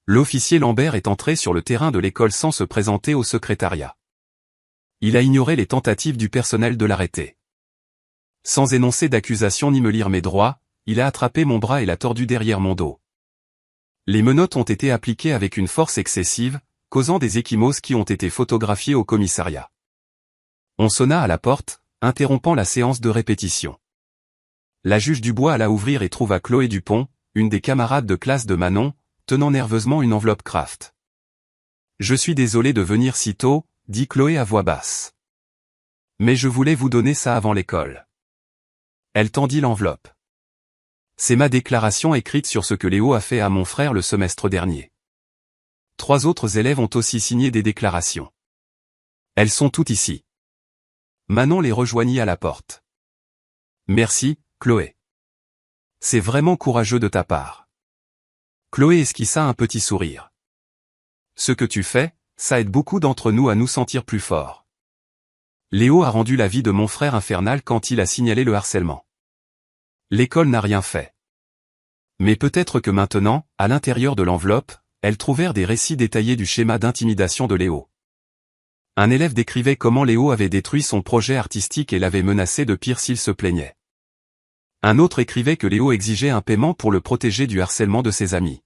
L'officier Lambert est entré sur le terrain de l'école sans se présenter au secrétariat. Il a ignoré les tentatives du personnel de l'arrêter. Sans énoncer d'accusation ni me lire mes droits, il a attrapé mon bras et l'a tordu derrière mon dos. Les menottes ont été appliquées avec une force excessive, causant des ecchymoses qui ont été photographiées au commissariat. On sonna à la porte, interrompant la séance de répétition. La juge Dubois alla ouvrir et trouva Chloé Dupont, une des camarades de classe de Manon, tenant nerveusement une enveloppe Kraft. « Je suis désolé de venir si tôt, » dit Chloé à voix basse. « Mais je voulais vous donner ça avant l'école. » Elle tendit l'enveloppe. « C'est ma déclaration écrite sur ce que Léo a fait à mon frère le semestre dernier. 3 autres élèves ont aussi signé des déclarations. Elles sont toutes ici. » Manon les rejoignit à la porte. « Merci, Chloé. C'est vraiment courageux de ta part. » Chloé esquissa un petit sourire. « Ce que tu fais, ça aide beaucoup d'entre nous à nous sentir plus forts. Léo a rendu la vie de mon frère infernale quand il a signalé le harcèlement. L'école n'a rien fait. Mais peut-être que maintenant, à l'intérieur de l'enveloppe, elles trouvèrent des récits détaillés du schéma d'intimidation de Léo. Un élève décrivait comment Léo avait détruit son projet artistique et l'avait menacé de pire s'il se plaignait. Un autre écrivait que Léo exigeait un paiement pour le protéger du harcèlement de ses amis.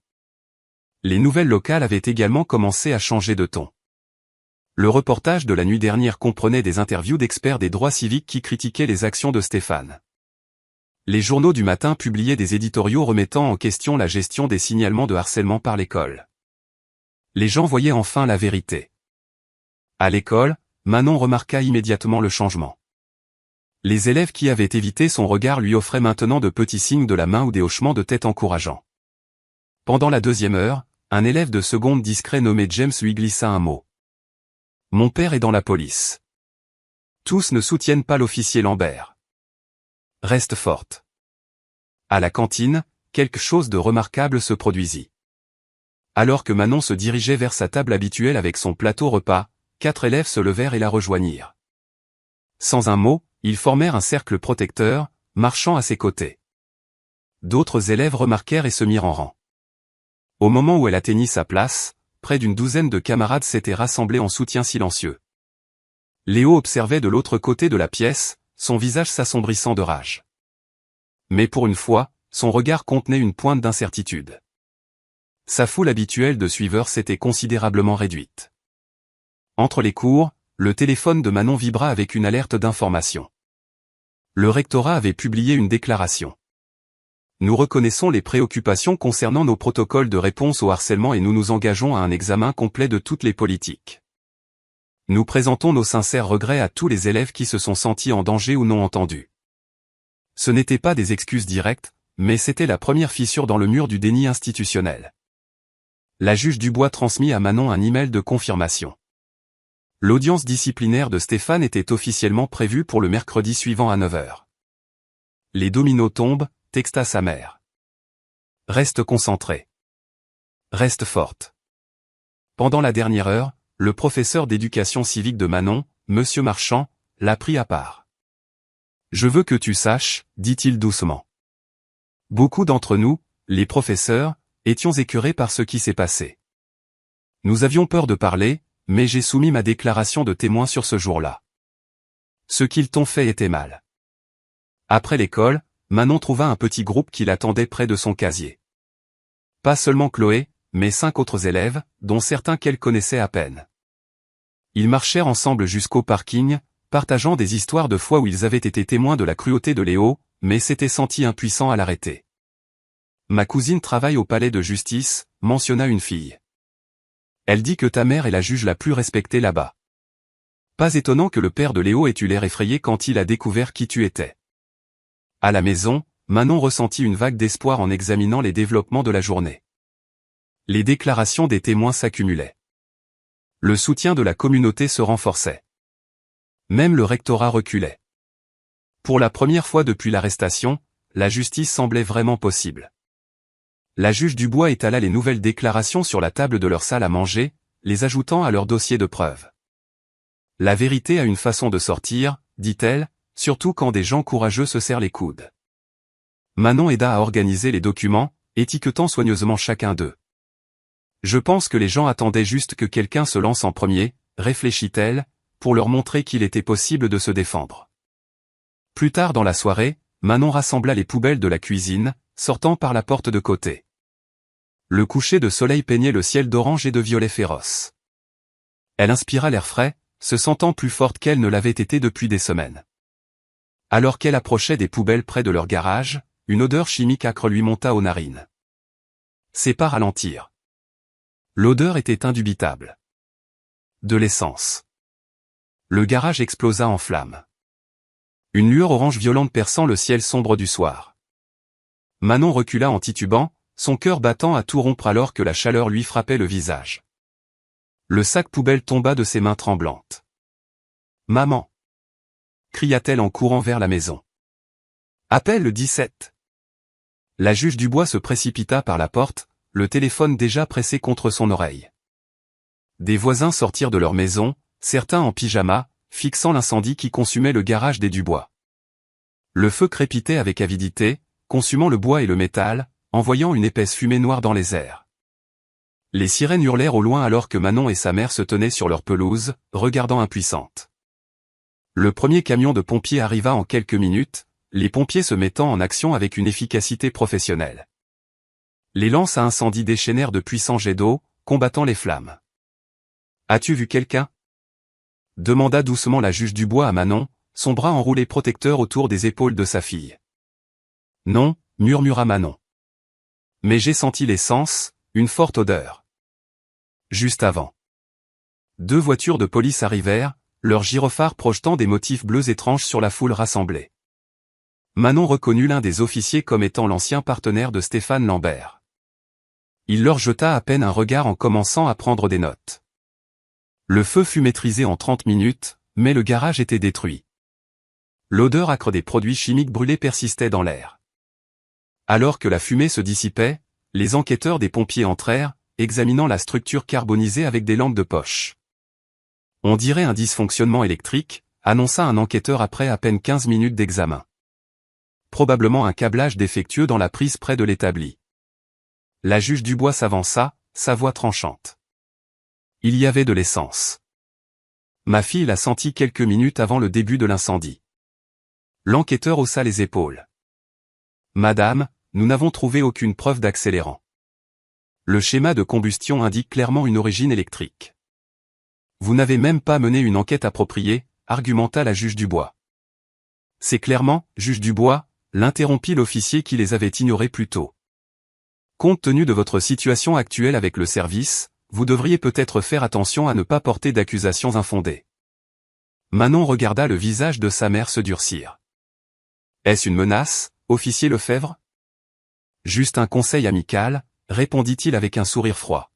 Les nouvelles locales avaient également commencé à changer de ton. Le reportage de la nuit dernière comprenait des interviews d'experts des droits civiques qui critiquaient les actions de Stéphane. Les journaux du matin publiaient des éditoriaux remettant en question la gestion des signalements de harcèlement par l'école. Les gens voyaient enfin la vérité. À l'école, Manon remarqua immédiatement le changement. Les élèves qui avaient évité son regard lui offraient maintenant de petits signes de la main ou des hochements de tête encourageants. Pendant la 2e heure, un élève de seconde discret nommé James lui glissa un mot. « Mon père est dans la police. » Tous ne soutiennent pas l'officier Lambert. Reste forte. À la cantine, quelque chose de remarquable se produisit. Alors que Manon se dirigeait vers sa table habituelle avec son plateau repas, 4 élèves se levèrent et la rejoignirent. Sans un mot, ils formèrent un cercle protecteur, marchant à ses côtés. D'autres élèves remarquèrent et se mirent en rang. Au moment où elle atteignit sa place, près d'une douzaine de camarades s'étaient rassemblés en soutien silencieux. Léo observait de l'autre côté de la pièce, son visage s'assombrissant de rage. Mais pour une fois, son regard contenait une pointe d'incertitude. Sa foule habituelle de suiveurs s'était considérablement réduite. Entre les cours, le téléphone de Manon vibra avec une alerte d'information. Le rectorat avait publié une déclaration. Nous reconnaissons les préoccupations concernant nos protocoles de réponse au harcèlement et nous nous engageons à un examen complet de toutes les politiques. Nous présentons nos sincères regrets à tous les élèves qui se sont sentis en danger ou non entendus. Ce n'étaient pas des excuses directes, mais c'était la première fissure dans le mur du déni institutionnel. La juge Dubois transmit à Manon un email de confirmation. L'audience disciplinaire de Stéphane était officiellement prévue pour le mercredi suivant à 9 h. Les dominos tombent, texta sa mère. Reste concentrée. Reste forte. Pendant la dernière heure, le professeur d'éducation civique de Manon, Monsieur Marchand, l'a pris à part. Je veux que tu saches, dit-il doucement. Beaucoup d'entre nous, les professeurs, étions écœurés par ce qui s'est passé. Nous avions peur de parler, mais j'ai soumis ma déclaration de témoin sur ce jour-là. Ce qu'ils t'ont fait était mal. Après l'école, Manon trouva un petit groupe qui l'attendait près de son casier. Pas seulement Chloé, mais 5 autres élèves, dont certains qu'elle connaissait à peine. Ils marchèrent ensemble jusqu'au parking, partageant des histoires de fois où ils avaient été témoins de la cruauté de Léo, mais s'étaient sentis impuissants à l'arrêter. Ma cousine travaille au palais de justice, mentionna une fille. Elle dit que ta mère est la juge la plus respectée là-bas. Pas étonnant que le père de Léo ait eu l'air effrayé quand il a découvert qui tu étais. À la maison, Manon ressentit une vague d'espoir en examinant les développements de la journée. Les déclarations des témoins s'accumulaient. Le soutien de la communauté se renforçait. Même le rectorat reculait. Pour la première fois depuis l'arrestation, la justice semblait vraiment possible. La juge Dubois étala les nouvelles déclarations sur la table de leur salle à manger, les ajoutant à leur dossier de preuves. La vérité a une façon de sortir, dit-elle, surtout quand des gens courageux se serrent les coudes. Manon aida à organiser les documents, étiquetant soigneusement chacun d'eux. Je pense que les gens attendaient juste que quelqu'un se lance en premier, réfléchit-elle, pour leur montrer qu'il était possible de se défendre. Plus tard dans la soirée, Manon rassembla les poubelles de la cuisine, sortant par la porte de côté. Le coucher de soleil peignait le ciel d'orange et de violet féroce. Elle inspira l'air frais, se sentant plus forte qu'elle ne l'avait été depuis des semaines. Alors qu'elle approchait des poubelles près de leur garage, une odeur chimique âcre lui monta aux narines. Ses pas ralentirent. L'odeur était indubitable. De l'essence. Le garage explosa en flammes. Une lueur orange violente perçant le ciel sombre du soir. Manon recula en titubant, son cœur battant à tout rompre alors que la chaleur lui frappait le visage. Le sac poubelle tomba de ses mains tremblantes. « Maman !» cria-t-elle en courant vers la maison. « Appelle le 17 !» La juge Dubois se précipita par la porte, le téléphone déjà pressé contre son oreille. Des voisins sortirent de leur maison, certains en pyjama, fixant l'incendie qui consumait le garage des Dubois. Le feu crépitait avec avidité, consumant le bois et le métal, envoyant une épaisse fumée noire dans les airs. Les sirènes hurlèrent au loin alors que Manon et sa mère se tenaient sur leur pelouse, regardant impuissantes. Le premier camion de pompiers arriva en quelques minutes, les pompiers se mettant en action avec une efficacité professionnelle. Les lances à incendie déchaînèrent de puissants jets d'eau, combattant les flammes. « As-tu vu quelqu'un » demanda doucement la juge Dubois à Manon, son bras enroulé protecteur autour des épaules de sa fille. Non, murmura Manon. Mais j'ai senti l'essence, une forte odeur. Juste avant. 2 voitures de police arrivèrent, leurs gyrophares projetant des motifs bleus étranges sur la foule rassemblée. Manon reconnut l'un des officiers comme étant l'ancien partenaire de Stéphane Lambert. Il leur jeta à peine un regard en commençant à prendre des notes. Le feu fut maîtrisé en 30 minutes, mais le garage était détruit. L'odeur âcre des produits chimiques brûlés persistait dans l'air. Alors que la fumée se dissipait, les enquêteurs des pompiers entrèrent, examinant la structure carbonisée avec des lampes de poche. On dirait un dysfonctionnement électrique, annonça un enquêteur après à peine 15 minutes d'examen. Probablement un câblage défectueux dans la prise près de l'établi. La juge Dubois s'avança, sa voix tranchante. Il y avait de l'essence. Ma fille l'a senti quelques minutes avant le début de l'incendie. L'enquêteur haussa les épaules. Madame, nous n'avons trouvé aucune preuve d'accélérant. Le schéma de combustion indique clairement une origine électrique. Vous n'avez même pas mené une enquête appropriée, argumenta la juge Dubois. C'est clairement, juge Dubois, l'interrompit l'officier qui les avait ignorés plus tôt. Compte tenu de votre situation actuelle avec le service, vous devriez peut-être faire attention à ne pas porter d'accusations infondées. Manon regarda le visage de sa mère se durcir. Est-ce une menace, officier Lefebvre? Juste un conseil amical, répondit-il avec un sourire froid.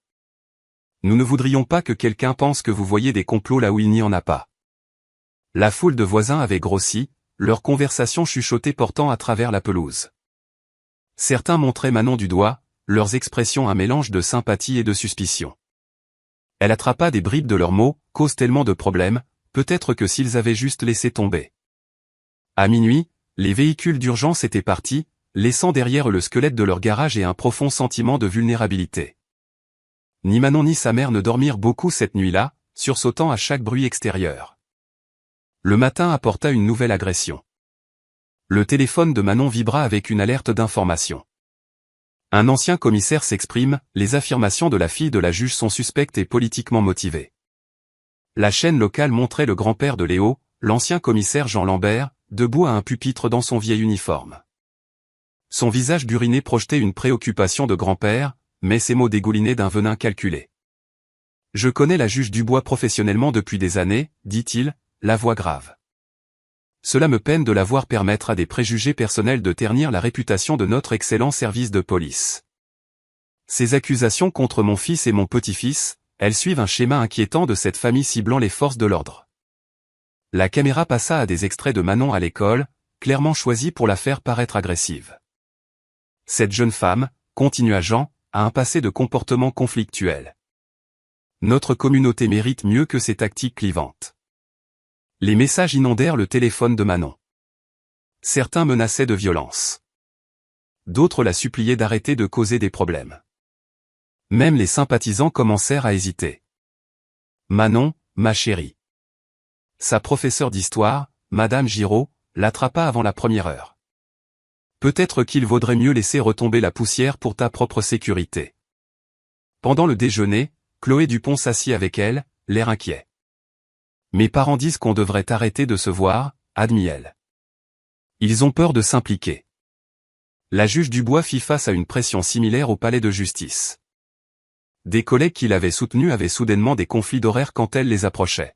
Nous ne voudrions pas que quelqu'un pense que vous voyez des complots là où il n'y en a pas. La foule de voisins avait grossi, leur conversation chuchotée portant à travers la pelouse. Certains montraient Manon du doigt, leurs expressions un mélange de sympathie et de suspicion. Elle attrapa des bribes de leurs mots, cause tellement de problèmes, peut-être que s'ils avaient juste laissé tomber. À minuit, les véhicules d'urgence étaient partis, laissant derrière eux le squelette de leur garage et un profond sentiment de vulnérabilité. Ni Manon ni sa mère ne dormirent beaucoup cette nuit-là, sursautant à chaque bruit extérieur. Le matin apporta une nouvelle agression. Le téléphone de Manon vibra avec une alerte d'information. Un ancien commissaire s'exprime, les affirmations de la fille de la juge sont suspectes et politiquement motivées. La chaîne locale montrait le grand-père de Léo, l'ancien commissaire Jean Lambert, debout à un pupitre dans son vieil uniforme. Son visage buriné projetait une préoccupation de grand-père, mais ses mots dégoulinaient d'un venin calculé. Je connais la juge Dubois professionnellement depuis des années, dit-il, la voix grave. Cela me peine de la voir permettre à des préjugés personnels de ternir la réputation de notre excellent service de police. Ces accusations contre mon fils et mon petit-fils, elles suivent un schéma inquiétant de cette famille ciblant les forces de l'ordre. La caméra passa à des extraits de Manon à l'école, clairement choisis pour la faire paraître agressive. Cette jeune femme, continua Jean, a un passé de comportement conflictuel. Notre communauté mérite mieux que ces tactiques clivantes. Les messages inondèrent le téléphone de Manon. Certains menaçaient de violence. D'autres la suppliaient d'arrêter de causer des problèmes. Même les sympathisants commencèrent à hésiter. Manon, ma chérie. Sa professeure d'histoire, Madame Giraud, l'attrapa avant la première heure. Peut-être qu'il vaudrait mieux laisser retomber la poussière pour ta propre sécurité. Pendant le déjeuner, Chloé Dupont s'assit avec elle, l'air inquiet. Mes parents disent qu'on devrait arrêter de se voir, admit-elle. Ils ont peur de s'impliquer. La juge Dubois fit face à une pression similaire au palais de justice. Des collègues qui l'avaient soutenue avaient soudainement des conflits d'horaires quand elle les approchait.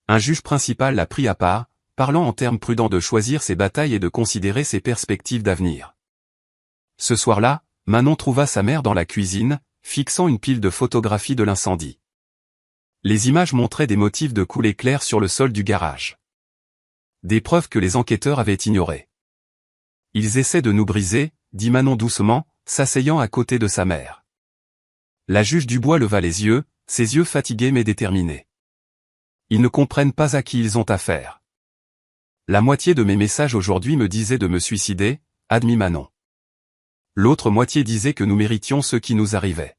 Un juge principal l'a pris à part, parlant en termes prudents de choisir ses batailles et de considérer ses perspectives d'avenir. Ce soir-là, Manon trouva sa mère dans la cuisine, fixant une pile de photographies de l'incendie. Les images montraient des motifs de coulées claires sur le sol du garage. Des preuves que les enquêteurs avaient ignorées. Ils essaient de nous briser, dit Manon doucement, s'asseyant à côté de sa mère. La juge Dubois leva les yeux, ses yeux fatigués mais déterminés. Ils ne comprennent pas à qui ils ont affaire. La moitié de mes messages aujourd'hui me disaient de me suicider, admit Manon. L'autre moitié disait que nous méritions ce qui nous arrivait.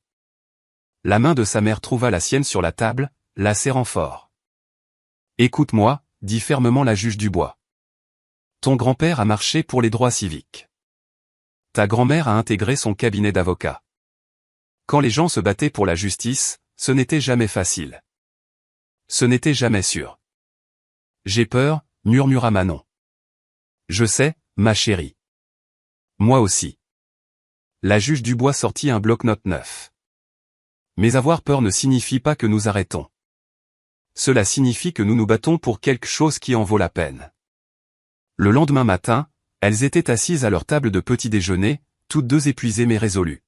La main de sa mère trouva la sienne sur la table, la serrant fort. Écoute-moi, dit fermement la juge Dubois. Ton grand-père a marché pour les droits civiques. Ta grand-mère a intégré son cabinet d'avocat. Quand les gens se battaient pour la justice, ce n'était jamais facile. Ce n'était jamais sûr. J'ai peur, murmura Manon. Je sais, ma chérie. Moi aussi. La juge Dubois sortit un bloc-notes neuf. Mais avoir peur ne signifie pas que nous arrêtons. Cela signifie que nous nous battons pour quelque chose qui en vaut la peine. Le lendemain matin, elles étaient assises à leur table de petit déjeuner, toutes deux épuisées mais résolues.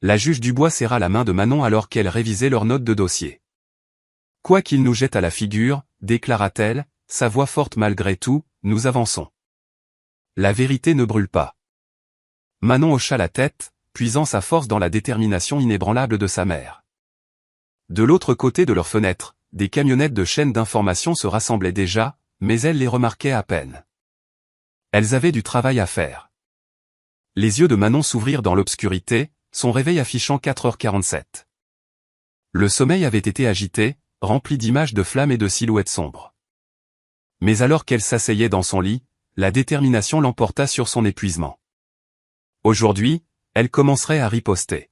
La juge Dubois serra la main de Manon alors qu'elle révisait leurs notes de dossier. « Quoi qu'il nous jette à la figure, déclara-t-elle, sa voix forte malgré tout, nous avançons. La vérité ne brûle pas. » Manon hocha la tête, puisant sa force dans la détermination inébranlable de sa mère. De l'autre côté de leur fenêtre, des camionnettes de chaînes d'information se rassemblaient déjà, mais elle les remarquait à peine. Elles avaient du travail à faire. Les yeux de Manon s'ouvrirent dans l'obscurité, son réveil affichant 4h47. Le sommeil avait été agité, rempli d'images de flammes et de silhouettes sombres. Mais alors qu'elle s'asseyait dans son lit, la détermination l'emporta sur son épuisement. Aujourd'hui, elle commencerait à riposter.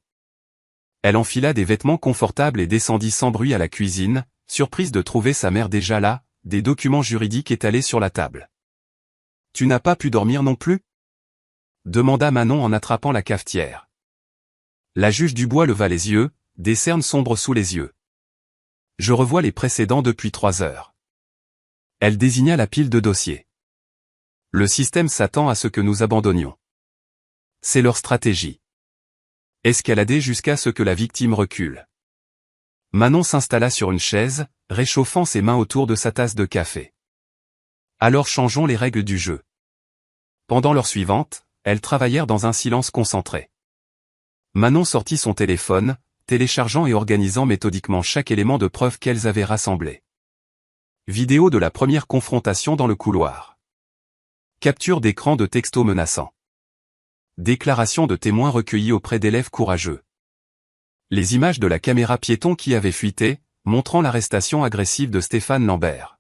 Elle enfila des vêtements confortables et descendit sans bruit à la cuisine, surprise de trouver sa mère déjà là, des documents juridiques étalés sur la table. « Tu n'as pas pu dormir non plus ?» demanda Manon en attrapant la cafetière. La juge Dubois leva les yeux, des cernes sombres sous les yeux. « Je revois les précédents depuis 3 heures. » Elle désigna la pile de dossiers. « Le système s'attend à ce que nous abandonnions. C'est leur stratégie. Escalader jusqu'à ce que la victime recule. » Manon s'installa sur une chaise, réchauffant ses mains autour de sa tasse de café. « Alors changeons les règles du jeu. » Pendant l'heure suivante, elles travaillèrent dans un silence concentré. Manon sortit son téléphone, téléchargeant et organisant méthodiquement chaque élément de preuve qu'elles avaient rassemblé. Vidéo de la première confrontation dans le couloir. Capture d'écran de textos menaçants. Déclaration de témoins recueillies auprès d'élèves courageux. Les images de la caméra piéton qui avait fuité, montrant l'arrestation agressive de Stéphane Lambert.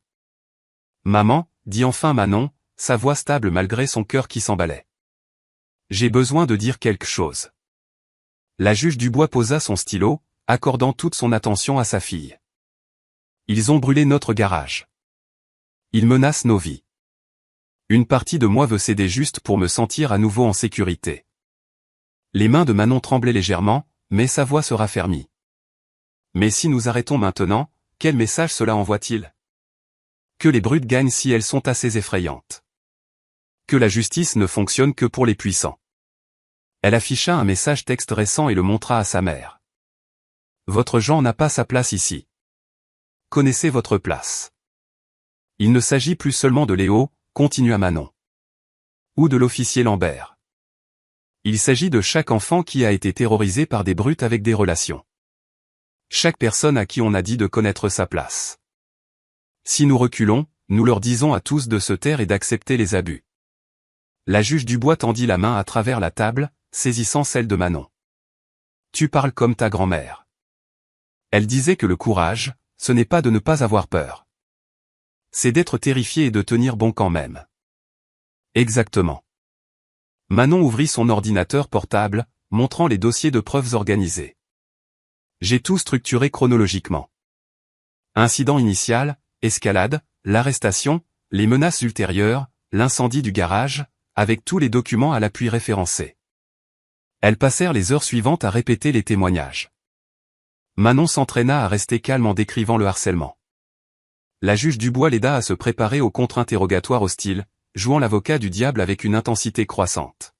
« Maman », dit enfin Manon, sa voix stable malgré son cœur qui s'emballait. « J'ai besoin de dire quelque chose. » La juge Dubois posa son stylo, accordant toute son attention à sa fille. « Ils ont brûlé notre garage. Ils menacent nos vies. Une partie de moi veut céder juste pour me sentir à nouveau en sécurité. » Les mains de Manon tremblaient légèrement, mais sa voix se raffermit. « Mais si nous arrêtons maintenant, quel message cela envoie-t-il ? Que les brutes gagnent si elles sont assez effrayantes. Que la justice ne fonctionne que pour les puissants. » Elle afficha un message texte récent et le montra à sa mère. « Votre Jean n'a pas sa place ici. Connaissez votre place. Il ne s'agit plus seulement de Léo, continua Manon. Ou de l'officier Lambert. Il s'agit de chaque enfant qui a été terrorisé par des brutes avec des relations. Chaque personne à qui on a dit de connaître sa place. Si nous reculons, nous leur disons à tous de se taire et d'accepter les abus. » La juge Dubois tendit la main à travers la table, saisissant celle de Manon. « Tu parles comme ta grand-mère. Elle disait que le courage, ce n'est pas de ne pas avoir peur. C'est d'être terrifié et de tenir bon quand même. » Exactement. Manon ouvrit son ordinateur portable, montrant les dossiers de preuves organisés. J'ai tout structuré chronologiquement. Incident initial, escalade, l'arrestation, les menaces ultérieures, l'incendie du garage, avec tous les documents à l'appui référencés. Elles passèrent les heures suivantes à répéter les témoignages. Manon s'entraîna à rester calme en décrivant le harcèlement. La juge Dubois l'aida à se préparer au contre-interrogatoire hostile, jouant l'avocat du diable avec une intensité croissante.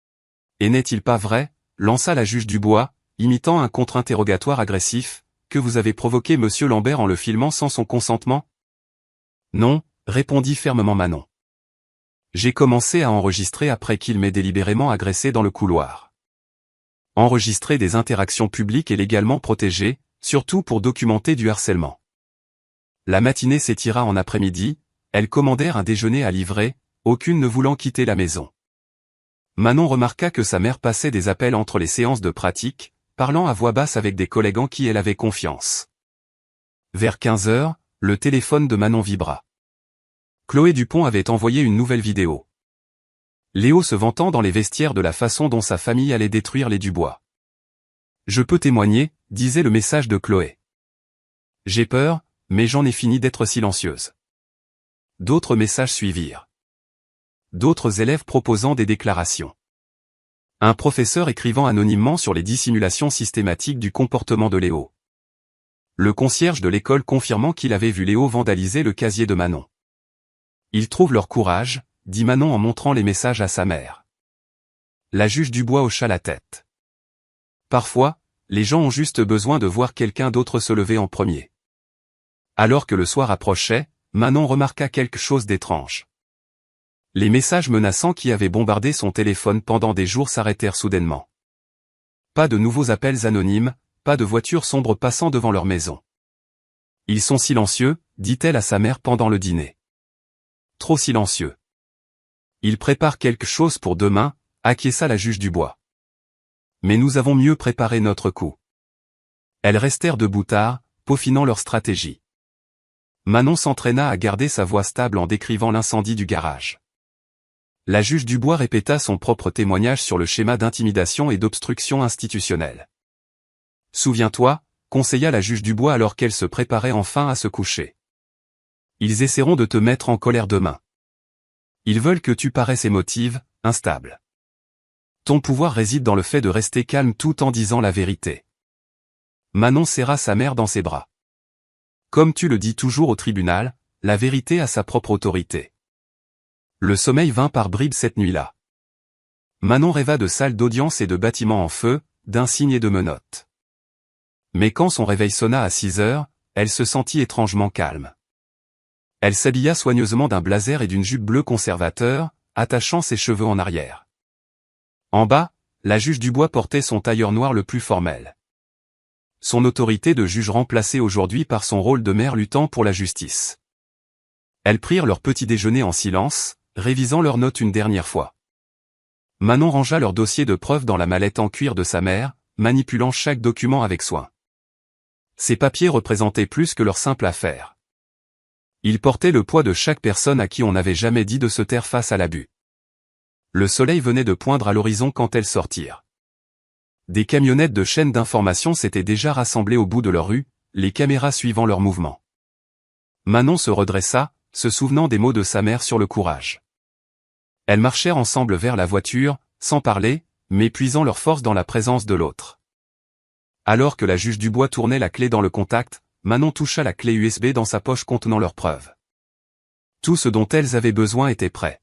« Et n'est-il pas vrai, » lança la juge Dubois, imitant un contre-interrogatoire agressif, « que vous avez provoqué monsieur Lambert en le filmant sans son consentement ?»« Non, » répondit fermement Manon. « J'ai commencé à enregistrer après qu'il m'ait délibérément agressé dans le couloir. Enregistrer des interactions publiques et légalement protégées, surtout pour documenter du harcèlement. » La matinée s'étira en après-midi, elles commandèrent un déjeuner à livrer, aucune ne voulant quitter la maison. Manon remarqua que sa mère passait des appels entre les séances de pratique, parlant à voix basse avec des collègues en qui elle avait confiance. Vers 15 heures, le téléphone de Manon vibra. Chloé Dupont avait envoyé une nouvelle vidéo. Léo se vantant dans les vestiaires de la façon dont sa famille allait détruire les Dubois. « Je peux témoigner », disait le message de Chloé. « J'ai peur, mais j'en ai fini d'être silencieuse. » D'autres messages suivirent. D'autres élèves proposant des déclarations. Un professeur écrivant anonymement sur les dissimulations systématiques du comportement de Léo. Le concierge de l'école confirmant qu'il avait vu Léo vandaliser le casier de Manon. Ils trouvent leur courage, dit Manon en montrant les messages à sa mère. La juge Dubois hocha la tête. Parfois, les gens ont juste besoin de voir quelqu'un d'autre se lever en premier. Alors que le soir approchait, Manon remarqua quelque chose d'étrange. Les messages menaçants qui avaient bombardé son téléphone pendant des jours s'arrêtèrent soudainement. Pas de nouveaux appels anonymes, pas de voitures sombres passant devant leur maison. Ils sont silencieux, dit-elle à sa mère pendant le dîner. Trop silencieux. Ils préparent quelque chose pour demain, acquiesça la juge Dubois. Mais nous avons mieux préparé notre coup. Elles restèrent debout tard, peaufinant leur stratégie. Manon s'entraîna à garder sa voix stable en décrivant l'incendie du garage. La juge Dubois répéta son propre témoignage sur le schéma d'intimidation et d'obstruction institutionnelle. Souviens-toi, conseilla la juge Dubois alors qu'elle se préparait enfin à se coucher. Ils essaieront de te mettre en colère demain. Ils veulent que tu paraisses émotive, instable. Ton pouvoir réside dans le fait de rester calme tout en disant la vérité. Manon serra sa mère dans ses bras. Comme tu le dis toujours au tribunal, la vérité a sa propre autorité. Le sommeil vint par bribes cette nuit-là. Manon rêva de salles d'audience et de bâtiments en feu, d'insignes et de menottes. Mais quand son réveil sonna à 6 heures, elle se sentit étrangement calme. Elle s'habilla soigneusement d'un blazer et d'une jupe bleue conservateur, attachant ses cheveux en arrière. En bas, la juge Dubois portait son tailleur noir le plus formel. Son autorité de juge remplacée aujourd'hui par son rôle de mère luttant pour la justice. Elles prirent leur petit déjeuner en silence, révisant leurs notes une dernière fois. Manon rangea leur dossier de preuves dans la mallette en cuir de sa mère, manipulant chaque document avec soin. Ces papiers représentaient plus que leur simple affaire. Ils portaient le poids de chaque personne à qui on n'avait jamais dit de se taire face à l'abus. Le soleil venait de poindre à l'horizon quand elles sortirent. Des camionnettes de chaînes d'information s'étaient déjà rassemblées au bout de leur rue, les caméras suivant leurs mouvements. Manon se redressa, se souvenant des mots de sa mère sur le courage. Elles marchèrent ensemble vers la voiture, sans parler, mais puisant leur force dans la présence de l'autre. Alors que la juge Dubois tournait la clé dans le contact, Manon toucha la clé USB dans sa poche contenant leurs preuves. Tout ce dont elles avaient besoin était prêt.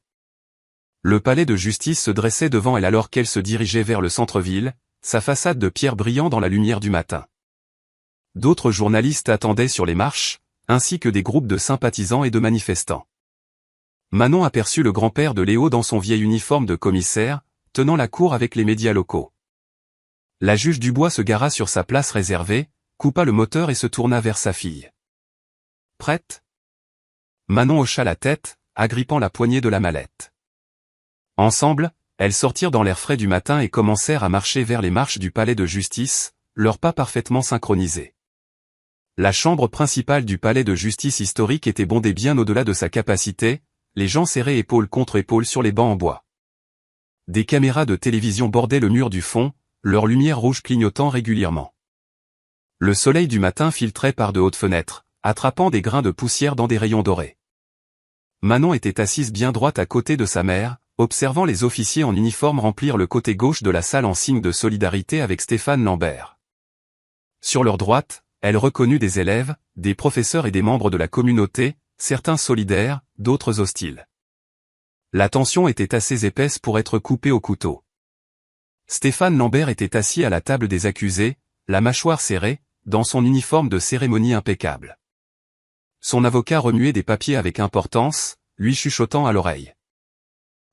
Le palais de justice se dressait devant elle alors qu'elle se dirigeait vers le centre-ville, sa façade de pierre brillant dans la lumière du matin. D'autres journalistes attendaient sur les marches, ainsi que des groupes de sympathisants et de manifestants. Manon aperçut le grand-père de Léo dans son vieil uniforme de commissaire, tenant la cour avec les médias locaux. La juge Dubois se gara sur sa place réservée, coupa le moteur et se tourna vers sa fille. « Prête ?» Manon hocha la tête, agrippant la poignée de la mallette. Ensemble, elles sortirent dans l'air frais du matin et commencèrent à marcher vers les marches du palais de justice, leurs pas parfaitement synchronisés. La chambre principale du palais de justice historique était bondée bien au-delà de sa capacité, les gens serrés épaule contre épaule sur les bancs en bois. Des caméras de télévision bordaient le mur du fond, leur lumière rouge clignotant régulièrement. Le soleil du matin filtrait par de hautes fenêtres, attrapant des grains de poussière dans des rayons dorés. Manon était assise bien droite à côté de sa mère, observant les officiers en uniforme remplir le côté gauche de la salle en signe de solidarité avec Stéphane Lambert. Sur leur droite, elle reconnut des élèves, des professeurs et des membres de la communauté, certains solidaires, d'autres hostiles. La tension était assez épaisse pour être coupée au couteau. Stéphane Lambert était assis à la table des accusés, la mâchoire serrée, dans son uniforme de cérémonie impeccable. Son avocat remuait des papiers avec importance, lui chuchotant à l'oreille.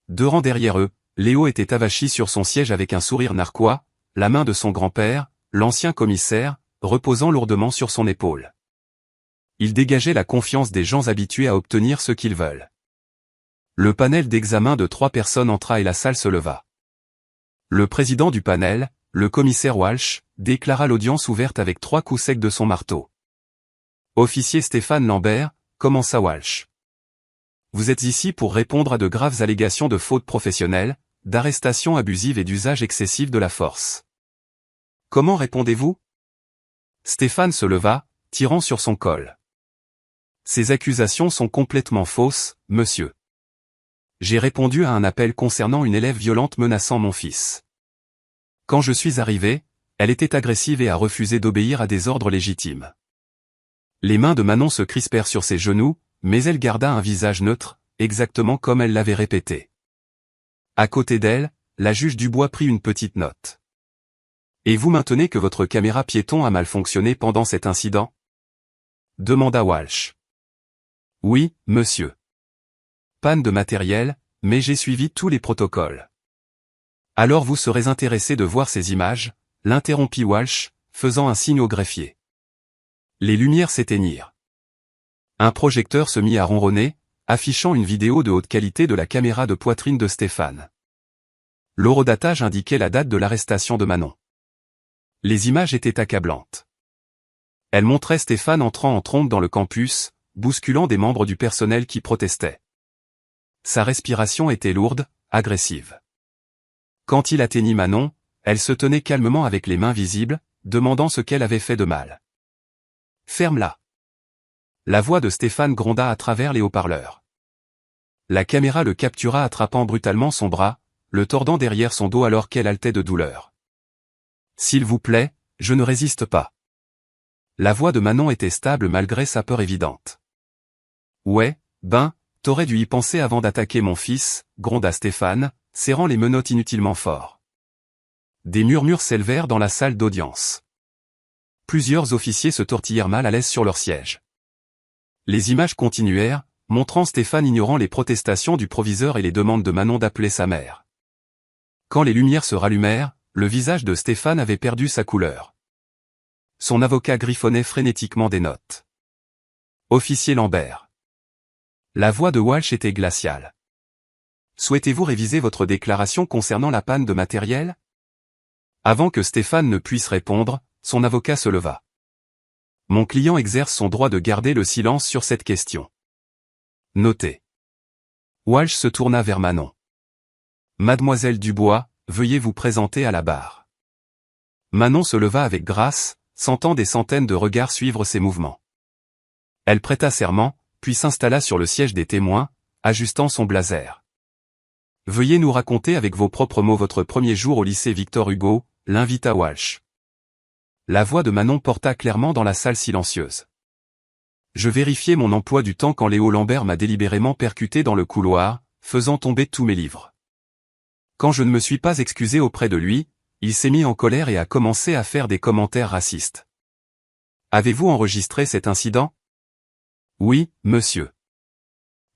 2 rangs derrière eux, Léo était avachi sur son siège avec un sourire narquois, la main de son grand-père, l'ancien commissaire, reposant lourdement sur son épaule. Il dégageait la confiance des gens habitués à obtenir ce qu'ils veulent. Le panel d'examen de 3 personnes entra et la salle se leva. Le président du panel, le commissaire Walsh, déclara l'audience ouverte avec 3 coups secs de son marteau. « Officier Stéphane Lambert », commença Walsh. « Vous êtes ici pour répondre à de graves allégations de faute professionnelle, d'arrestation abusive et d'usage excessif de la force. Comment répondez-vous » Stéphane se leva, tirant sur son col. « Ces accusations sont complètement fausses, monsieur. J'ai répondu à un appel concernant une élève violente menaçant mon fils. Quand je suis arrivé, elle était agressive et a refusé d'obéir à des ordres légitimes. Les mains de Manon se crispèrent sur ses genoux, mais elle garda un visage neutre, exactement comme elle l'avait répété. À côté d'elle, la juge Dubois prit une petite note. « Et vous maintenez que votre caméra piéton a mal fonctionné pendant cet incident ?» demanda Walsh. « Oui, monsieur. Panne de matériel, mais j'ai suivi tous les protocoles. »« Alors vous serez intéressé de voir ces images ?» l'interrompit Walsh, faisant un signe au greffier. Les lumières s'éteignirent. Un projecteur se mit à ronronner, affichant une vidéo de haute qualité de la caméra de poitrine de Stéphane. L'horodatage indiquait la date de l'arrestation de Manon. Les images étaient accablantes. Elles montraient Stéphane entrant en trombe dans le campus, bousculant des membres du personnel qui protestaient. Sa respiration était lourde, agressive. Quand il atteignit Manon, elle se tenait calmement avec les mains visibles, demandant ce qu'elle avait fait de mal. « Ferme-la !» La voix de Stéphane gronda à travers les haut-parleurs. La caméra le captura attrapant brutalement son bras, le tordant derrière son dos alors qu'elle haletait de douleur. « S'il vous plaît, je ne résiste pas. » La voix de Manon était stable malgré sa peur évidente. « Ouais, ben, t'aurais dû y penser avant d'attaquer mon fils, » gronda Stéphane, serrant les menottes inutilement fort. Des murmures s'élevèrent dans la salle d'audience. Plusieurs officiers se tortillèrent mal à l'aise sur leur siège. Les images continuèrent, montrant Stéphane ignorant les protestations du proviseur et les demandes de Manon d'appeler sa mère. Quand les lumières se rallumèrent, le visage de Stéphane avait perdu sa couleur. Son avocat griffonnait frénétiquement des notes. « Officier Lambert. » La voix de Walsh était glaciale. « Souhaitez-vous réviser votre déclaration concernant la panne de matériel ?» Avant que Stéphane ne puisse répondre, son avocat se leva. « Mon client exerce son droit de garder le silence sur cette question. » Notez. Walsh se tourna vers Manon. « Mademoiselle Dubois, veuillez vous présenter à la barre. » Manon se leva avec grâce, sentant des centaines de regards suivre ses mouvements. Elle prêta serment, puis s'installa sur le siège des témoins, ajustant son blazer. « Veuillez nous raconter avec vos propres mots votre premier jour au lycée Victor Hugo, » l'invita Walsh. La voix de Manon porta clairement dans la salle silencieuse. « Je vérifiais mon emploi du temps quand Léo Lambert m'a délibérément percuté dans le couloir, faisant tomber tous mes livres. Quand je ne me suis pas excusé auprès de lui, il s'est mis en colère et a commencé à faire des commentaires racistes. Avez-vous enregistré cet incident ? » « Oui, monsieur. »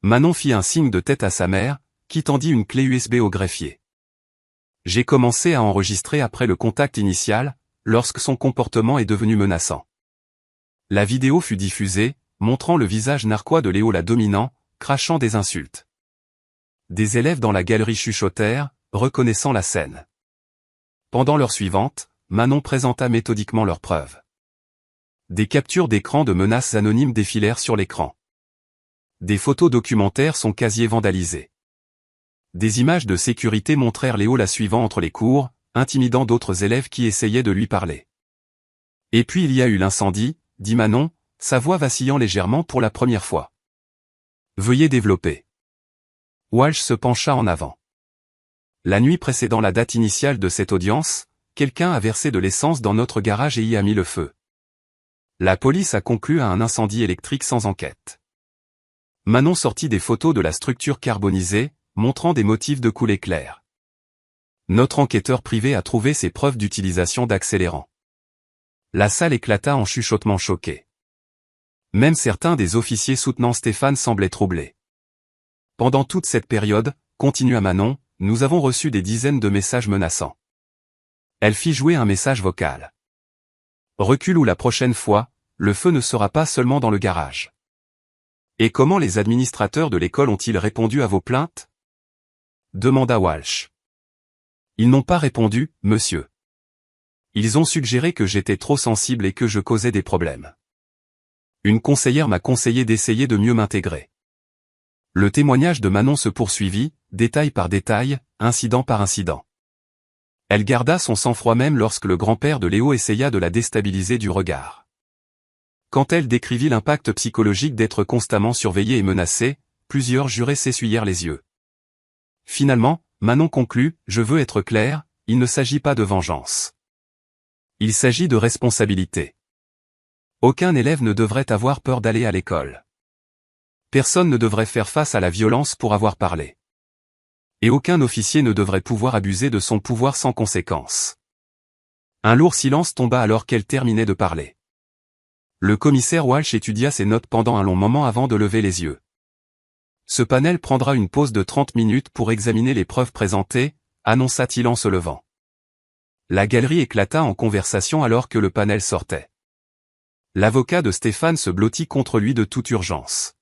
Manon fit un signe de tête à sa mère, qui tendit une clé USB au greffier. « J'ai commencé à enregistrer après le contact initial, lorsque son comportement est devenu menaçant. » La vidéo fut diffusée, montrant le visage narquois de Léo la dominant, crachant des insultes. Des élèves dans la galerie chuchotèrent, reconnaissant la scène. Pendant l'heure suivante, Manon présenta méthodiquement leurs preuves. Des captures d'écran de menaces anonymes défilèrent sur l'écran. Des photos documentaires son casier vandalisé. Des images de sécurité montrèrent Léo la suivant entre les cours, intimidant d'autres élèves qui essayaient de lui parler. « Et puis il y a eu l'incendie, » dit Manon, sa voix vacillant légèrement pour la première fois. « Veuillez développer. » Walsh se pencha en avant. La nuit précédant la date initiale de cette audience, quelqu'un a versé de l'essence dans notre garage et y a mis le feu. La police a conclu à un incendie électrique sans enquête. Manon sortit des photos de la structure carbonisée, montrant des motifs de coulée clairs. Notre enquêteur privé a trouvé ces preuves d'utilisation d'accélérants. La salle éclata en chuchotements choqués. Même certains des officiers soutenant Stéphane semblaient troublés. Pendant toute cette période, continua Manon, nous avons reçu des dizaines de messages menaçants. Elle fit jouer un message vocal. Recule ou la prochaine fois, le feu ne sera pas seulement dans le garage. Et comment les administrateurs de l'école ont-ils répondu à vos plaintes ? Demanda Walsh. Ils n'ont pas répondu, monsieur. Ils ont suggéré que j'étais trop sensible et que je causais des problèmes. Une conseillère m'a conseillé d'essayer de mieux m'intégrer. Le témoignage de Manon se poursuivit, détail par détail, incident par incident. Elle garda son sang-froid même lorsque le grand-père de Léo essaya de la déstabiliser du regard. Quand elle décrivit l'impact psychologique d'être constamment surveillée et menacée, plusieurs jurés s'essuyèrent les yeux. Finalement, Manon conclut, je veux être claire, il ne s'agit pas de vengeance. Il s'agit de responsabilité. Aucun élève ne devrait avoir peur d'aller à l'école. Personne ne devrait faire face à la violence pour avoir parlé. Et aucun officier ne devrait pouvoir abuser de son pouvoir sans conséquence. Un lourd silence tomba alors qu'elle terminait de parler. Le commissaire Walsh étudia ses notes pendant un long moment avant de lever les yeux. Ce panel prendra une pause de 30 minutes pour examiner les preuves présentées, annonça-t-il en se levant. La galerie éclata en conversation alors que le panel sortait. L'avocat de Stéphane se blottit contre lui de toute urgence.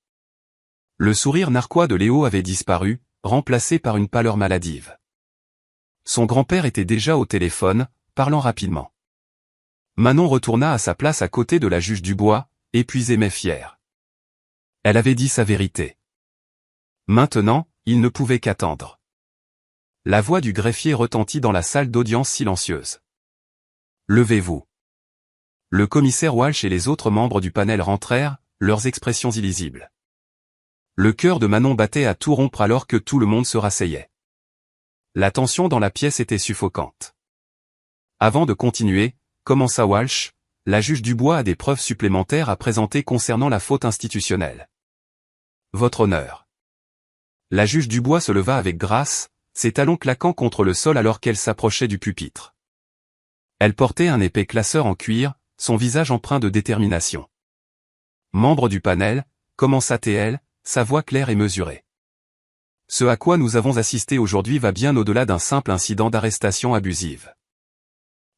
Le sourire narquois de Léo avait disparu, remplacé par une pâleur maladive. Son grand-père était déjà au téléphone, parlant rapidement. Manon retourna à sa place à côté de la juge Dubois, épuisée mais fière. Elle avait dit sa vérité. Maintenant, il ne pouvait qu'attendre. La voix du greffier retentit dans la salle d'audience silencieuse. Levez-vous. Le commissaire Walsh et les autres membres du panel rentrèrent, leurs expressions illisibles. Le cœur de Manon battait à tout rompre alors que tout le monde se rasseyait. La tension dans la pièce était suffocante. Avant de continuer, commença Walsh, la juge Dubois a des preuves supplémentaires à présenter concernant la faute institutionnelle. Votre honneur. La juge Dubois se leva avec grâce, ses talons claquant contre le sol alors qu'elle s'approchait du pupitre. Elle portait un épais classeur en cuir, son visage empreint de détermination. Membre du panel, commença-t-elle, sa voix claire et mesurée. Ce à quoi nous avons assisté aujourd'hui va bien au-delà d'un simple incident d'arrestation abusive.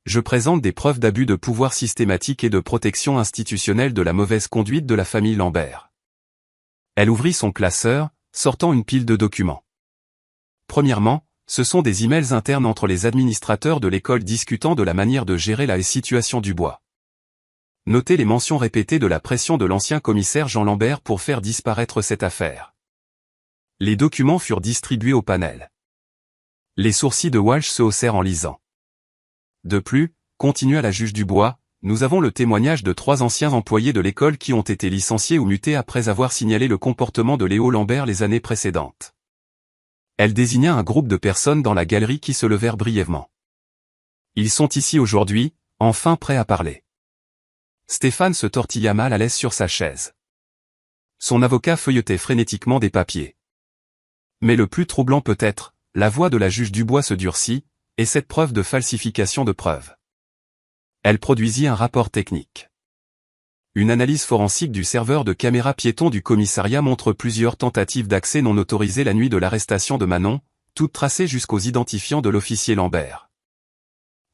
Je présente des preuves d'abus de pouvoir systématique et de protection institutionnelle de la mauvaise conduite de la famille Lambert. Elle ouvrit son classeur, sortant une pile de documents. Premièrement, ce sont des emails internes entre les administrateurs de l'école discutant de la manière de gérer la situation du bois. Notez les mentions répétées de la pression de l'ancien commissaire Jean Lambert pour faire disparaître cette affaire. Les documents furent distribués au panel. Les sourcils de Walsh se haussèrent en lisant. De plus, continua la juge Dubois, nous avons le témoignage de 3 anciens employés de l'école qui ont été licenciés ou mutés après avoir signalé le comportement de Léo Lambert les années précédentes. Elle désigna un groupe de personnes dans la galerie qui se levèrent brièvement. Ils sont ici aujourd'hui, enfin prêts à parler. Stéphane se tortilla mal à l'aise sur sa chaise. Son avocat feuilletait frénétiquement des papiers. Mais le plus troublant peut-être, la voix de la juge Dubois se durcit, et cette preuve de falsification de preuves. Elle produisit un rapport technique. Une analyse forensique du serveur de caméra piéton du commissariat montre plusieurs tentatives d'accès non autorisées la nuit de l'arrestation de Manon, toutes tracées jusqu'aux identifiants de l'officier Lambert.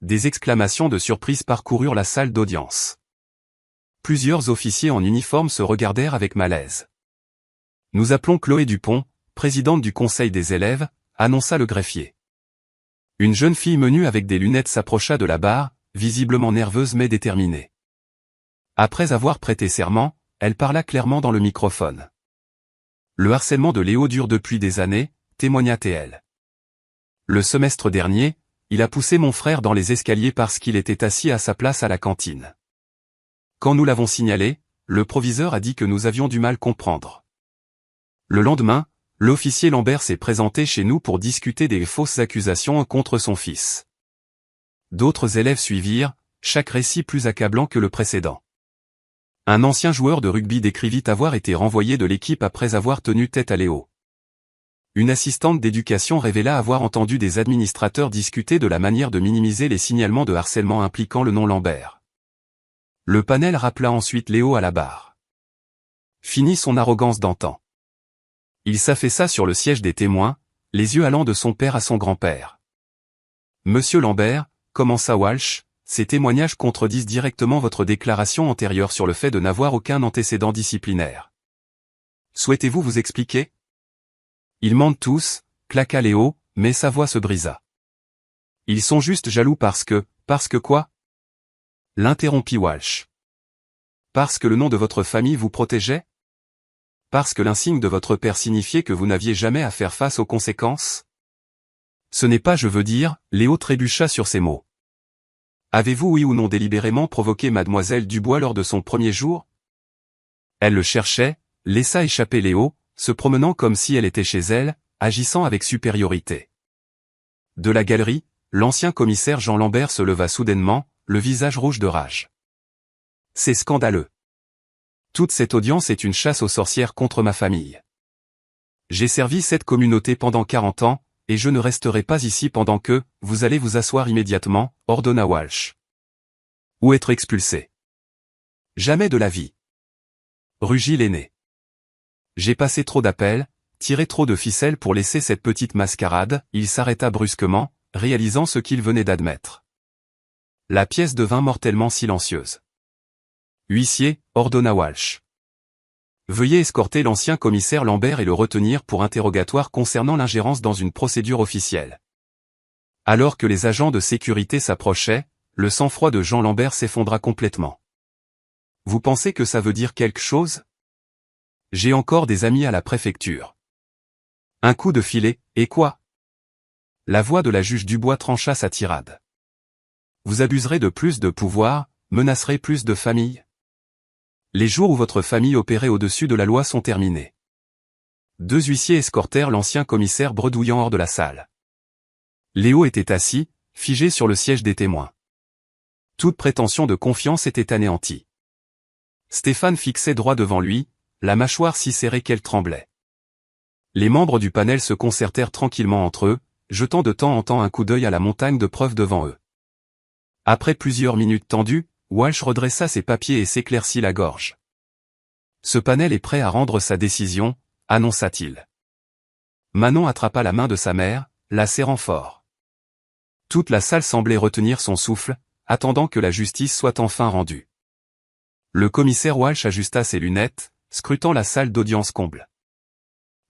Des exclamations de surprise parcoururent la salle d'audience. Plusieurs officiers en uniforme se regardèrent avec malaise. Nous appelons Chloé Dupont, présidente du conseil des élèves, annonça le greffier. Une jeune fille menue avec des lunettes s'approcha de la barre, visiblement nerveuse mais déterminée. Après avoir prêté serment, elle parla clairement dans le microphone. Le harcèlement de Léo dure depuis des années, témoigna-t-elle. Le semestre dernier, il a poussé mon frère dans les escaliers parce qu'il était assis à sa place à la cantine. Quand nous l'avons signalé, le proviseur a dit que nous avions du mal à comprendre. Le lendemain, l'officier Lambert s'est présenté chez nous pour discuter des fausses accusations contre son fils. D'autres élèves suivirent, chaque récit plus accablant que le précédent. Un ancien joueur de rugby décrivit avoir été renvoyé de l'équipe après avoir tenu tête à Léo. Une assistante d'éducation révéla avoir entendu des administrateurs discuter de la manière de minimiser les signalements de harcèlement impliquant le nom Lambert. Le panel rappela ensuite Léo à la barre. Fini son arrogance d'antan. Il s'affaissa sur le siège des témoins, les yeux allant de son père à son grand-père. Monsieur Lambert, commença Walsh, ces témoignages contredisent directement votre déclaration antérieure sur le fait de n'avoir aucun antécédent disciplinaire. Souhaitez-vous vous expliquer? Ils mentent tous, claqua Léo, mais sa voix se brisa. Ils sont juste jaloux parce que quoi? L'interrompit Walsh. Parce que le nom de votre famille vous protégeait? Parce que l'insigne de votre père signifiait que vous n'aviez jamais à faire face aux conséquences? Ce n'est pas je veux dire, Léo trébucha sur ces mots. Avez-vous oui ou non délibérément provoqué mademoiselle Dubois lors de son premier jour? Elle le cherchait, laissa échapper Léo, se promenant comme si elle était chez elle, agissant avec supériorité. De la galerie, l'ancien commissaire Jean Lambert se leva soudainement, le visage rouge de rage. C'est scandaleux. Toute cette audience est une chasse aux sorcières contre ma famille. J'ai servi cette communauté pendant 40 ans, et je ne resterai pas ici pendant que, vous allez vous asseoir immédiatement, ordonna Walsh. Ou être expulsé. Jamais de la vie. Rugit l'aîné. J'ai passé trop d'appels, tiré trop de ficelles pour laisser cette petite mascarade, il s'arrêta brusquement, réalisant ce qu'il venait d'admettre. La pièce devint mortellement silencieuse. Huissier, ordonna Walsh. Veuillez escorter l'ancien commissaire Lambert et le retenir pour interrogatoire concernant l'ingérence dans une procédure officielle. Alors que les agents de sécurité s'approchaient, le sang-froid de Jean Lambert s'effondra complètement. Vous pensez que ça veut dire quelque chose? J'ai encore des amis à la préfecture. Un coup de filet, et quoi? La voix de la juge Dubois trancha sa tirade. Vous abuserez de plus de pouvoir, menacerez plus de familles. Les jours où votre famille opérait au-dessus de la loi sont terminés. 2 huissiers escortèrent l'ancien commissaire bredouillant hors de la salle. Léo était assis, figé sur le siège des témoins. Toute prétention de confiance était anéantie. Stéphane fixait droit devant lui, la mâchoire si serrée qu'elle tremblait. Les membres du panel se concertèrent tranquillement entre eux, jetant de temps en temps un coup d'œil à la montagne de preuves devant eux. Après plusieurs minutes tendues, Walsh redressa ses papiers et s'éclaircit la gorge. Ce panel est prêt à rendre sa décision, annonça-t-il. Manon attrapa la main de sa mère, la serrant fort. Toute la salle semblait retenir son souffle, attendant que la justice soit enfin rendue. Le commissaire Walsh ajusta ses lunettes, scrutant la salle d'audience comble.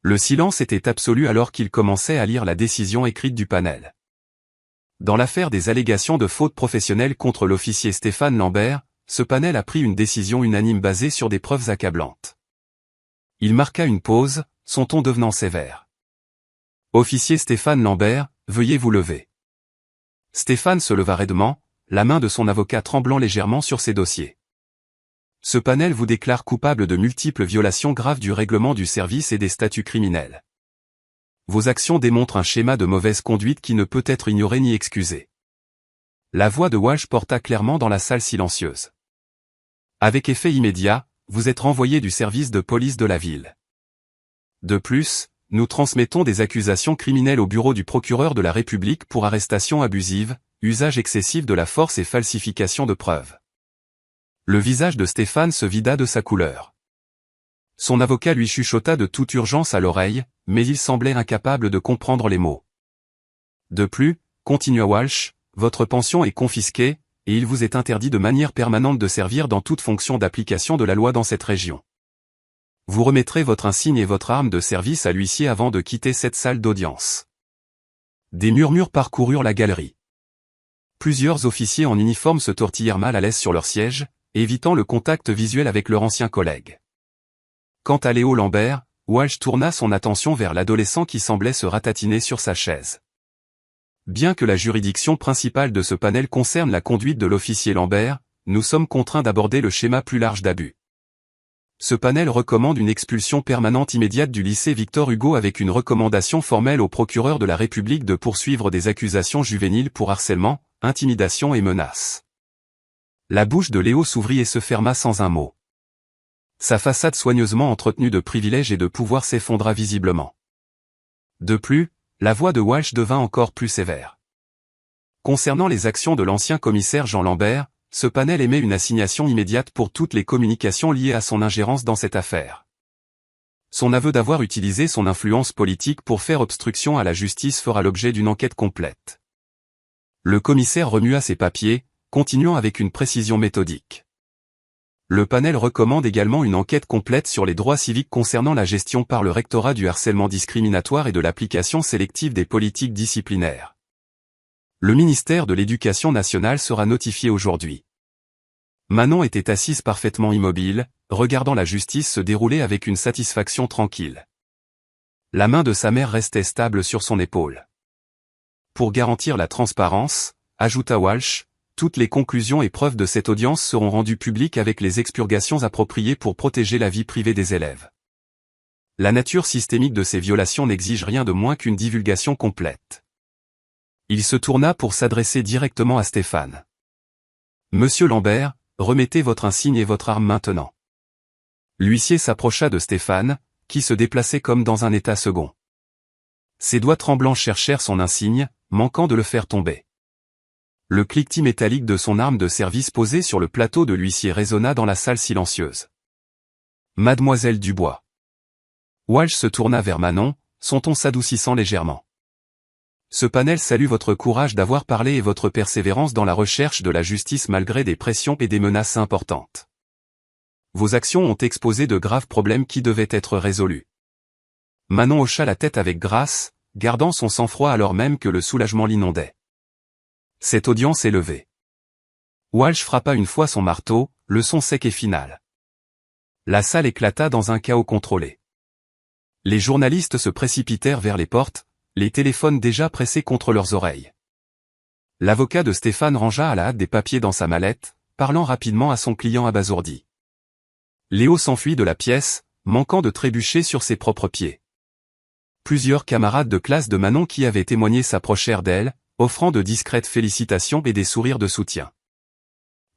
Le silence était absolu alors qu'il commençait à lire la décision écrite du panel. Dans l'affaire des allégations de faute professionnelle contre l'officier Stéphane Lambert, ce panel a pris une décision unanime basée sur des preuves accablantes. Il marqua une pause, son ton devenant sévère. Officier Stéphane Lambert, veuillez vous lever. Stéphane se leva raidement, la main de son avocat tremblant légèrement sur ses dossiers. Ce panel vous déclare coupable de multiples violations graves du règlement du service et des statuts criminels. Vos actions démontrent un schéma de mauvaise conduite qui ne peut être ignoré ni excusé. La voix de Walsh porta clairement dans la salle silencieuse. Avec effet immédiat, vous êtes renvoyé du service de police de la ville. De plus, nous transmettons des accusations criminelles au bureau du procureur de la République pour arrestation abusive, usage excessif de la force et falsification de preuves. Le visage de Stéphane se vida de sa couleur. Son avocat lui chuchota de toute urgence à l'oreille, mais il semblait incapable de comprendre les mots. De plus, continua Walsh, votre pension est confisquée, et il vous est interdit de manière permanente de servir dans toute fonction d'application de la loi dans cette région. Vous remettrez votre insigne et votre arme de service à l'huissier avant de quitter cette salle d'audience. Des murmures parcoururent la galerie. Plusieurs officiers en uniforme se tortillèrent mal à l'aise sur leur siège, évitant le contact visuel avec leur ancien collègue. Quant à Léo Lambert, Walsh tourna son attention vers l'adolescent qui semblait se ratatiner sur sa chaise. Bien que la juridiction principale de ce panel concerne la conduite de l'officier Lambert, nous sommes contraints d'aborder le schéma plus large d'abus. Ce panel recommande une expulsion permanente immédiate du lycée Victor Hugo avec une recommandation formelle au procureur de la République de poursuivre des accusations juvéniles pour harcèlement, intimidation et menaces. La bouche de Léo s'ouvrit et se ferma sans un mot. Sa façade soigneusement entretenue de privilèges et de pouvoir s'effondra visiblement. De plus, la voix de Walsh devint encore plus sévère. Concernant les actions de l'ancien commissaire Jean Lambert, ce panel émet une assignation immédiate pour toutes les communications liées à son ingérence dans cette affaire. Son aveu d'avoir utilisé son influence politique pour faire obstruction à la justice fera l'objet d'une enquête complète. Le commissaire remua ses papiers, continuant avec une précision méthodique. Le panel recommande également une enquête complète sur les droits civiques concernant la gestion par le rectorat du harcèlement discriminatoire et de l'application sélective des politiques disciplinaires. Le ministère de l'Éducation nationale sera notifié aujourd'hui. Manon était assise parfaitement immobile, regardant la justice se dérouler avec une satisfaction tranquille. La main de sa mère restait stable sur son épaule. Pour garantir la transparence, ajouta Walsh, toutes les conclusions et preuves de cette audience seront rendues publiques avec les expurgations appropriées pour protéger la vie privée des élèves. La nature systémique de ces violations n'exige rien de moins qu'une divulgation complète. Il se tourna pour s'adresser directement à Stéphane. « Monsieur Lambert, remettez votre insigne et votre arme maintenant. » L'huissier s'approcha de Stéphane, qui se déplaçait comme dans un état second. Ses doigts tremblants cherchèrent son insigne, manquant de le faire tomber. Le cliquetis métallique de son arme de service posée sur le plateau de l'huissier résonna dans la salle silencieuse. « Mademoiselle Dubois. » Walsh se tourna vers Manon, son ton s'adoucissant légèrement. « Ce panel salue votre courage d'avoir parlé et votre persévérance dans la recherche de la justice malgré des pressions et des menaces importantes. Vos actions ont exposé de graves problèmes qui devaient être résolus. » Manon hocha la tête avec grâce, gardant son sang-froid alors même que le soulagement l'inondait. Cette audience est levée. Walsh frappa une fois son marteau, le son sec et final. La salle éclata dans un chaos contrôlé. Les journalistes se précipitèrent vers les portes, les téléphones déjà pressés contre leurs oreilles. L'avocat de Stéphane rangea à la hâte des papiers dans sa mallette, parlant rapidement à son client abasourdi. Léo s'enfuit de la pièce, manquant de trébucher sur ses propres pieds. Plusieurs camarades de classe de Manon qui avaient témoigné s'approchèrent d'elle, offrant de discrètes félicitations et des sourires de soutien.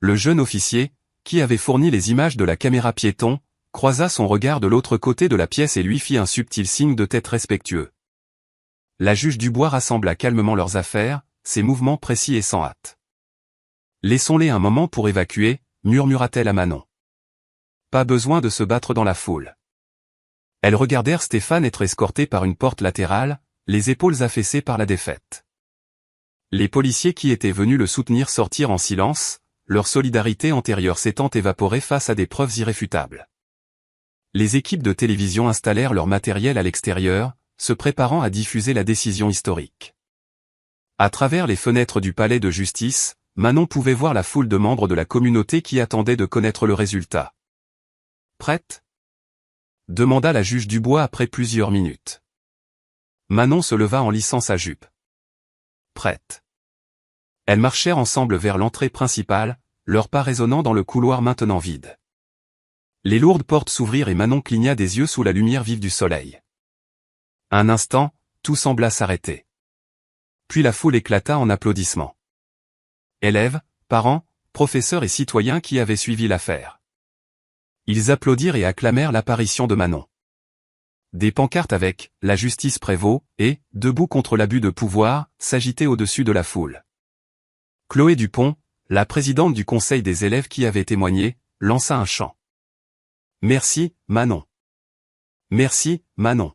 Le jeune officier, qui avait fourni les images de la caméra piéton, croisa son regard de l'autre côté de la pièce et lui fit un subtil signe de tête respectueux. La juge Dubois rassembla calmement leurs affaires, ses mouvements précis et sans hâte. « Laissons-les un moment pour évacuer, » murmura-t-elle à Manon. Pas besoin de se battre dans la foule. Elles regardèrent Stéphane être escorté par une porte latérale, les épaules affaissées par la défaite. Les policiers qui étaient venus le soutenir sortirent en silence, leur solidarité antérieure s'étant évaporée face à des preuves irréfutables. Les équipes de télévision installèrent leur matériel à l'extérieur, se préparant à diffuser la décision historique. À travers les fenêtres du palais de justice, Manon pouvait voir la foule de membres de la communauté qui attendaient de connaître le résultat. « Prête ?» demanda la juge Dubois après plusieurs minutes. Manon se leva en lissant sa jupe. « Prête. » Elles marchèrent ensemble vers l'entrée principale, leurs pas résonnant dans le couloir maintenant vide. Les lourdes portes s'ouvrirent et Manon cligna des yeux sous la lumière vive du soleil. Un instant, tout sembla s'arrêter. Puis la foule éclata en applaudissements. Élèves, parents, professeurs et citoyens qui avaient suivi l'affaire. Ils applaudirent et acclamèrent l'apparition de Manon. Des pancartes avec « La justice prévaut » et « Debout contre l'abus de pouvoir » s'agitaient au-dessus de la foule. Chloé Dupont, la présidente du conseil des élèves qui avait témoigné, lança un chant. « Merci, Manon. Merci, Manon. »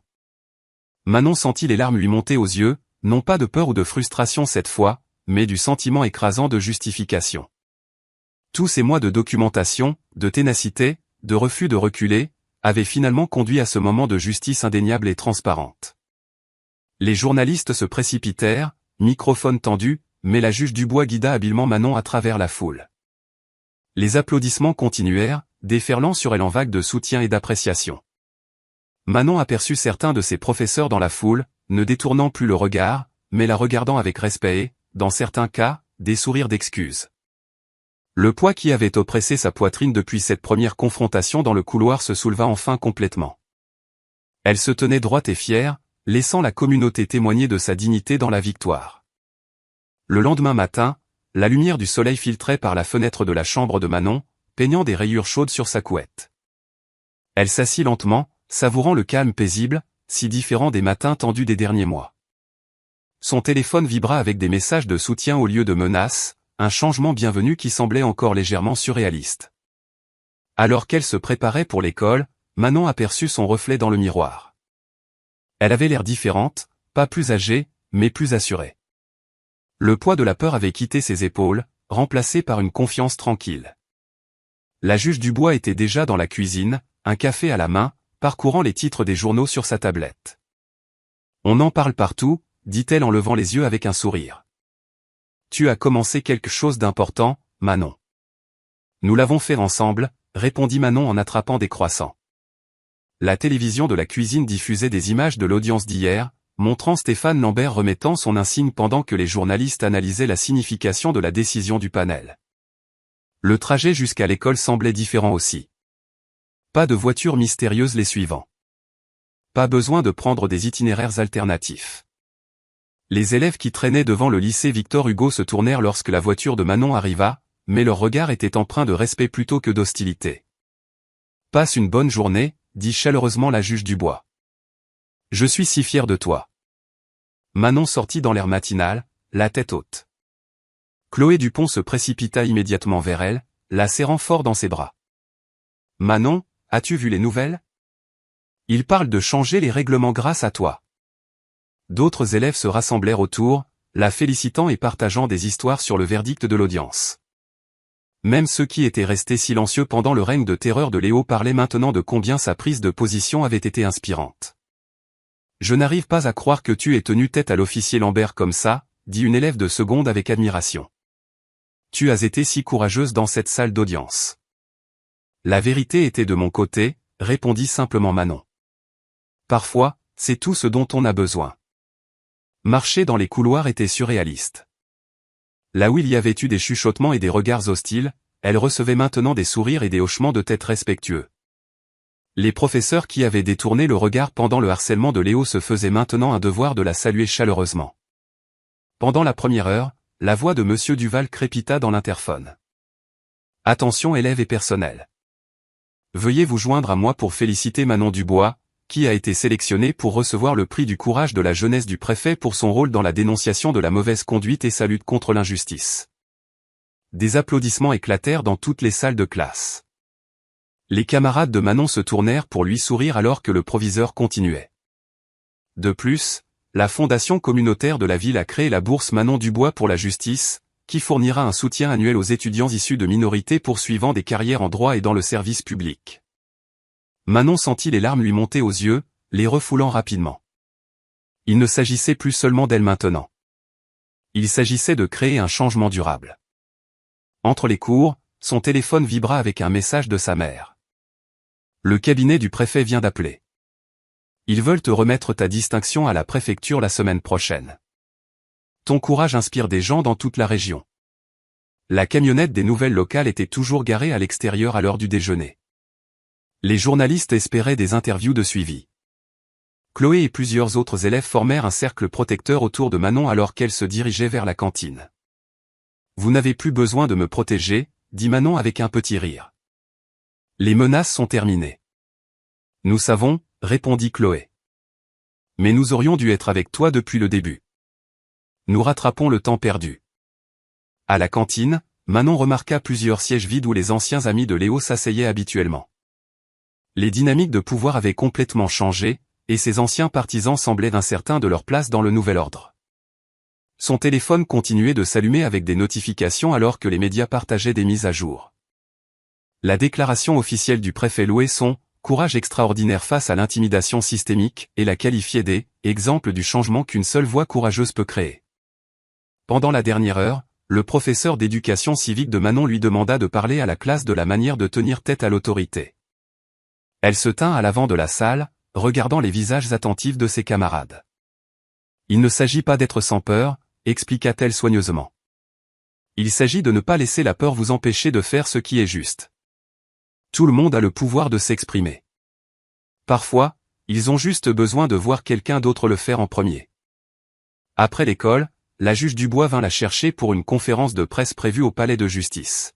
Manon sentit les larmes lui monter aux yeux, non pas de peur ou de frustration cette fois, mais du sentiment écrasant de justification. Tous ces mois de documentation, de ténacité, de refus de reculer, avaient finalement conduit à ce moment de justice indéniable et transparente. Les journalistes se précipitèrent, microphone tendu, mais la juge Dubois guida habilement Manon à travers la foule. Les applaudissements continuèrent, déferlant sur elle en vagues de soutien et d'appréciation. Manon aperçut certains de ses professeurs dans la foule, ne détournant plus le regard, mais la regardant avec respect et, dans certains cas, des sourires d'excuses. Le poids qui avait oppressé sa poitrine depuis cette première confrontation dans le couloir se souleva enfin complètement. Elle se tenait droite et fière, laissant la communauté témoigner de sa dignité dans la victoire. Le lendemain matin, la lumière du soleil filtrait par la fenêtre de la chambre de Manon, peignant des rayures chaudes sur sa couette. Elle s'assit lentement, savourant le calme paisible, si différent des matins tendus des derniers mois. Son téléphone vibra avec des messages de soutien au lieu de menaces, un changement bienvenu qui semblait encore légèrement surréaliste. Alors qu'elle se préparait pour l'école, Manon aperçut son reflet dans le miroir. Elle avait l'air différente, pas plus âgée, mais plus assurée. Le poids de la peur avait quitté ses épaules, remplacé par une confiance tranquille. La juge Dubois était déjà dans la cuisine, un café à la main, parcourant les titres des journaux sur sa tablette. « On en parle partout », dit-elle en levant les yeux avec un sourire. « Tu as commencé quelque chose d'important, Manon. »« Nous l'avons fait ensemble », répondit Manon en attrapant des croissants. La télévision de la cuisine diffusait des images de l'audience d'hier, montrant Stéphane Lambert remettant son insigne pendant que les journalistes analysaient la signification de la décision du panel. Le trajet jusqu'à l'école semblait différent aussi. Pas de voiture mystérieuse les suivant. Pas besoin de prendre des itinéraires alternatifs. Les élèves qui traînaient devant le lycée Victor Hugo se tournèrent lorsque la voiture de Manon arriva, mais leur regard était empreint de respect plutôt que d'hostilité. « Passe une bonne journée, dit chaleureusement la juge Dubois. Je suis si fier de toi. Manon sortit dans l'air matinal, la tête haute. Chloé Dupont se précipita immédiatement vers elle, la serrant fort dans ses bras. Manon, as-tu vu les nouvelles? Ils parlent de changer les règlements grâce à toi. D'autres élèves se rassemblèrent autour, la félicitant et partageant des histoires sur le verdict de l'audience. Même ceux qui étaient restés silencieux pendant le règne de terreur de Léo parlaient maintenant de combien sa prise de position avait été inspirante. Je n'arrive pas à croire que tu aies tenu tête à l'officier Lambert comme ça, dit une élève de seconde avec admiration. Tu as été si courageuse dans cette salle d'audience. La vérité était de mon côté, répondit simplement Manon. Parfois, c'est tout ce dont on a besoin. Marcher dans les couloirs était surréaliste. Là où il y avait eu des chuchotements et des regards hostiles, elle recevait maintenant des sourires et des hochements de tête respectueux. Les professeurs qui avaient détourné le regard pendant le harcèlement de Léo se faisaient maintenant un devoir de la saluer chaleureusement. Pendant la première heure, la voix de Monsieur Duval crépita dans l'interphone. Attention élèves et personnel. Veuillez vous joindre à moi pour féliciter Manon Dubois, qui a été sélectionnée pour recevoir le prix du courage de la jeunesse du préfet pour son rôle dans la dénonciation de la mauvaise conduite et sa lutte contre l'injustice. Des applaudissements éclatèrent dans toutes les salles de classe. Les camarades de Manon se tournèrent pour lui sourire alors que le proviseur continuait. De plus, la fondation communautaire de la ville a créé la bourse Manon Dubois pour la justice, qui fournira un soutien annuel aux étudiants issus de minorités poursuivant des carrières en droit et dans le service public. Manon sentit les larmes lui monter aux yeux, les refoulant rapidement. Il ne s'agissait plus seulement d'elle maintenant. Il s'agissait de créer un changement durable. Entre les cours, son téléphone vibra avec un message de sa mère. Le cabinet du préfet vient d'appeler. Ils veulent te remettre ta distinction à la préfecture la semaine prochaine. Ton courage inspire des gens dans toute la région. La camionnette des nouvelles locales était toujours garée à l'extérieur à l'heure du déjeuner. Les journalistes espéraient des interviews de suivi. Chloé et plusieurs autres élèves formèrent un cercle protecteur autour de Manon alors qu'elle se dirigeait vers la cantine. Vous n'avez plus besoin de me protéger, dit Manon avec un petit rire. Les menaces sont terminées. Nous savons, répondit Chloé. Mais nous aurions dû être avec toi depuis le début. Nous rattrapons le temps perdu. À la cantine, Manon remarqua plusieurs sièges vides où les anciens amis de Léo s'asseyaient habituellement. Les dynamiques de pouvoir avaient complètement changé, et ses anciens partisans semblaient incertains de leur place dans le nouvel ordre. Son téléphone continuait de s'allumer avec des notifications alors que les médias partageaient des mises à jour. La déclaration officielle du préfet louait son « courage extraordinaire face à l'intimidation systémique » et la qualifiait des « exemples du changement qu'une seule voix courageuse peut créer ». Pendant la dernière heure, le professeur d'éducation civique de Manon lui demanda de parler à la classe de la manière de tenir tête à l'autorité. Elle se tint à l'avant de la salle, regardant les visages attentifs de ses camarades. Il ne s'agit pas d'être sans peur, expliqua-t-elle soigneusement. Il s'agit de ne pas laisser la peur vous empêcher de faire ce qui est juste. Tout le monde a le pouvoir de s'exprimer. Parfois, ils ont juste besoin de voir quelqu'un d'autre le faire en premier. Après l'école, la juge Dubois vint la chercher pour une conférence de presse prévue au palais de justice.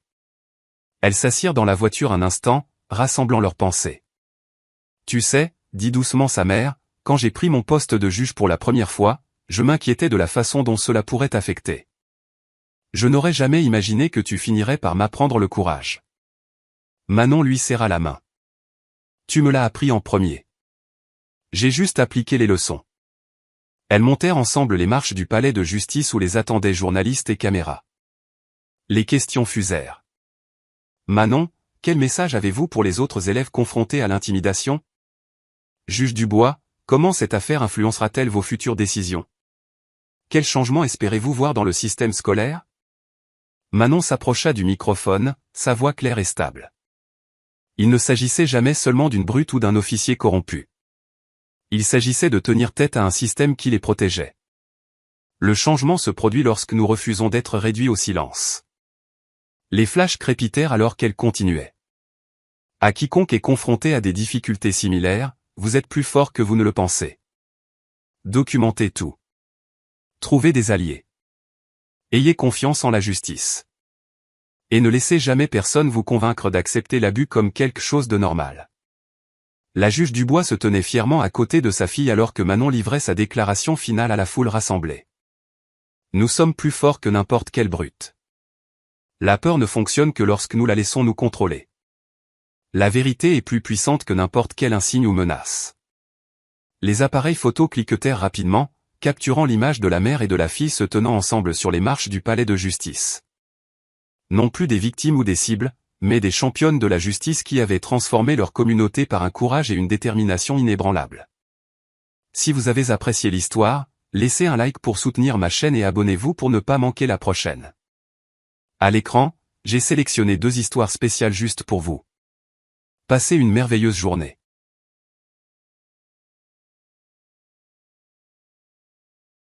Elles s'assirent dans la voiture un instant, rassemblant leurs pensées. Tu sais, dit doucement sa mère, quand j'ai pris mon poste de juge pour la première fois, je m'inquiétais de la façon dont cela pourrait t'affecter. Je n'aurais jamais imaginé que tu finirais par m'apprendre le courage. Manon lui serra la main. Tu me l'as appris en premier. J'ai juste appliqué les leçons. Elles montèrent ensemble les marches du palais de justice où les attendaient journalistes et caméras. Les questions fusèrent. Manon, quel message avez-vous pour les autres élèves confrontés à l'intimidation? Juge Dubois, comment cette affaire influencera-t-elle vos futures décisions? Quel changement espérez-vous voir dans le système scolaire? Manon s'approcha du microphone, sa voix claire et stable. Il ne s'agissait jamais seulement d'une brute ou d'un officier corrompu. Il s'agissait de tenir tête à un système qui les protégeait. Le changement se produit lorsque nous refusons d'être réduits au silence. Les flashs crépitèrent alors qu'elle continuait. À quiconque est confronté à des difficultés similaires, vous êtes plus fort que vous ne le pensez. Documentez tout. Trouvez des alliés. Ayez confiance en la justice. Et ne laissez jamais personne vous convaincre d'accepter l'abus comme quelque chose de normal. La juge Dubois se tenait fièrement à côté de sa fille alors que Manon livrait sa déclaration finale à la foule rassemblée. Nous sommes plus forts que n'importe quelle brute. La peur ne fonctionne que lorsque nous la laissons nous contrôler. La vérité est plus puissante que n'importe quel insigne ou menace. Les appareils photo cliquetèrent rapidement, capturant l'image de la mère et de la fille se tenant ensemble sur les marches du palais de justice. Non plus des victimes ou des cibles, mais des championnes de la justice qui avaient transformé leur communauté par un courage et une détermination inébranlables. Si vous avez apprécié l'histoire, laissez un like pour soutenir ma chaîne et abonnez-vous pour ne pas manquer la prochaine. À l'écran, j'ai sélectionné 2 histoires spéciales juste pour vous. Passez une merveilleuse journée.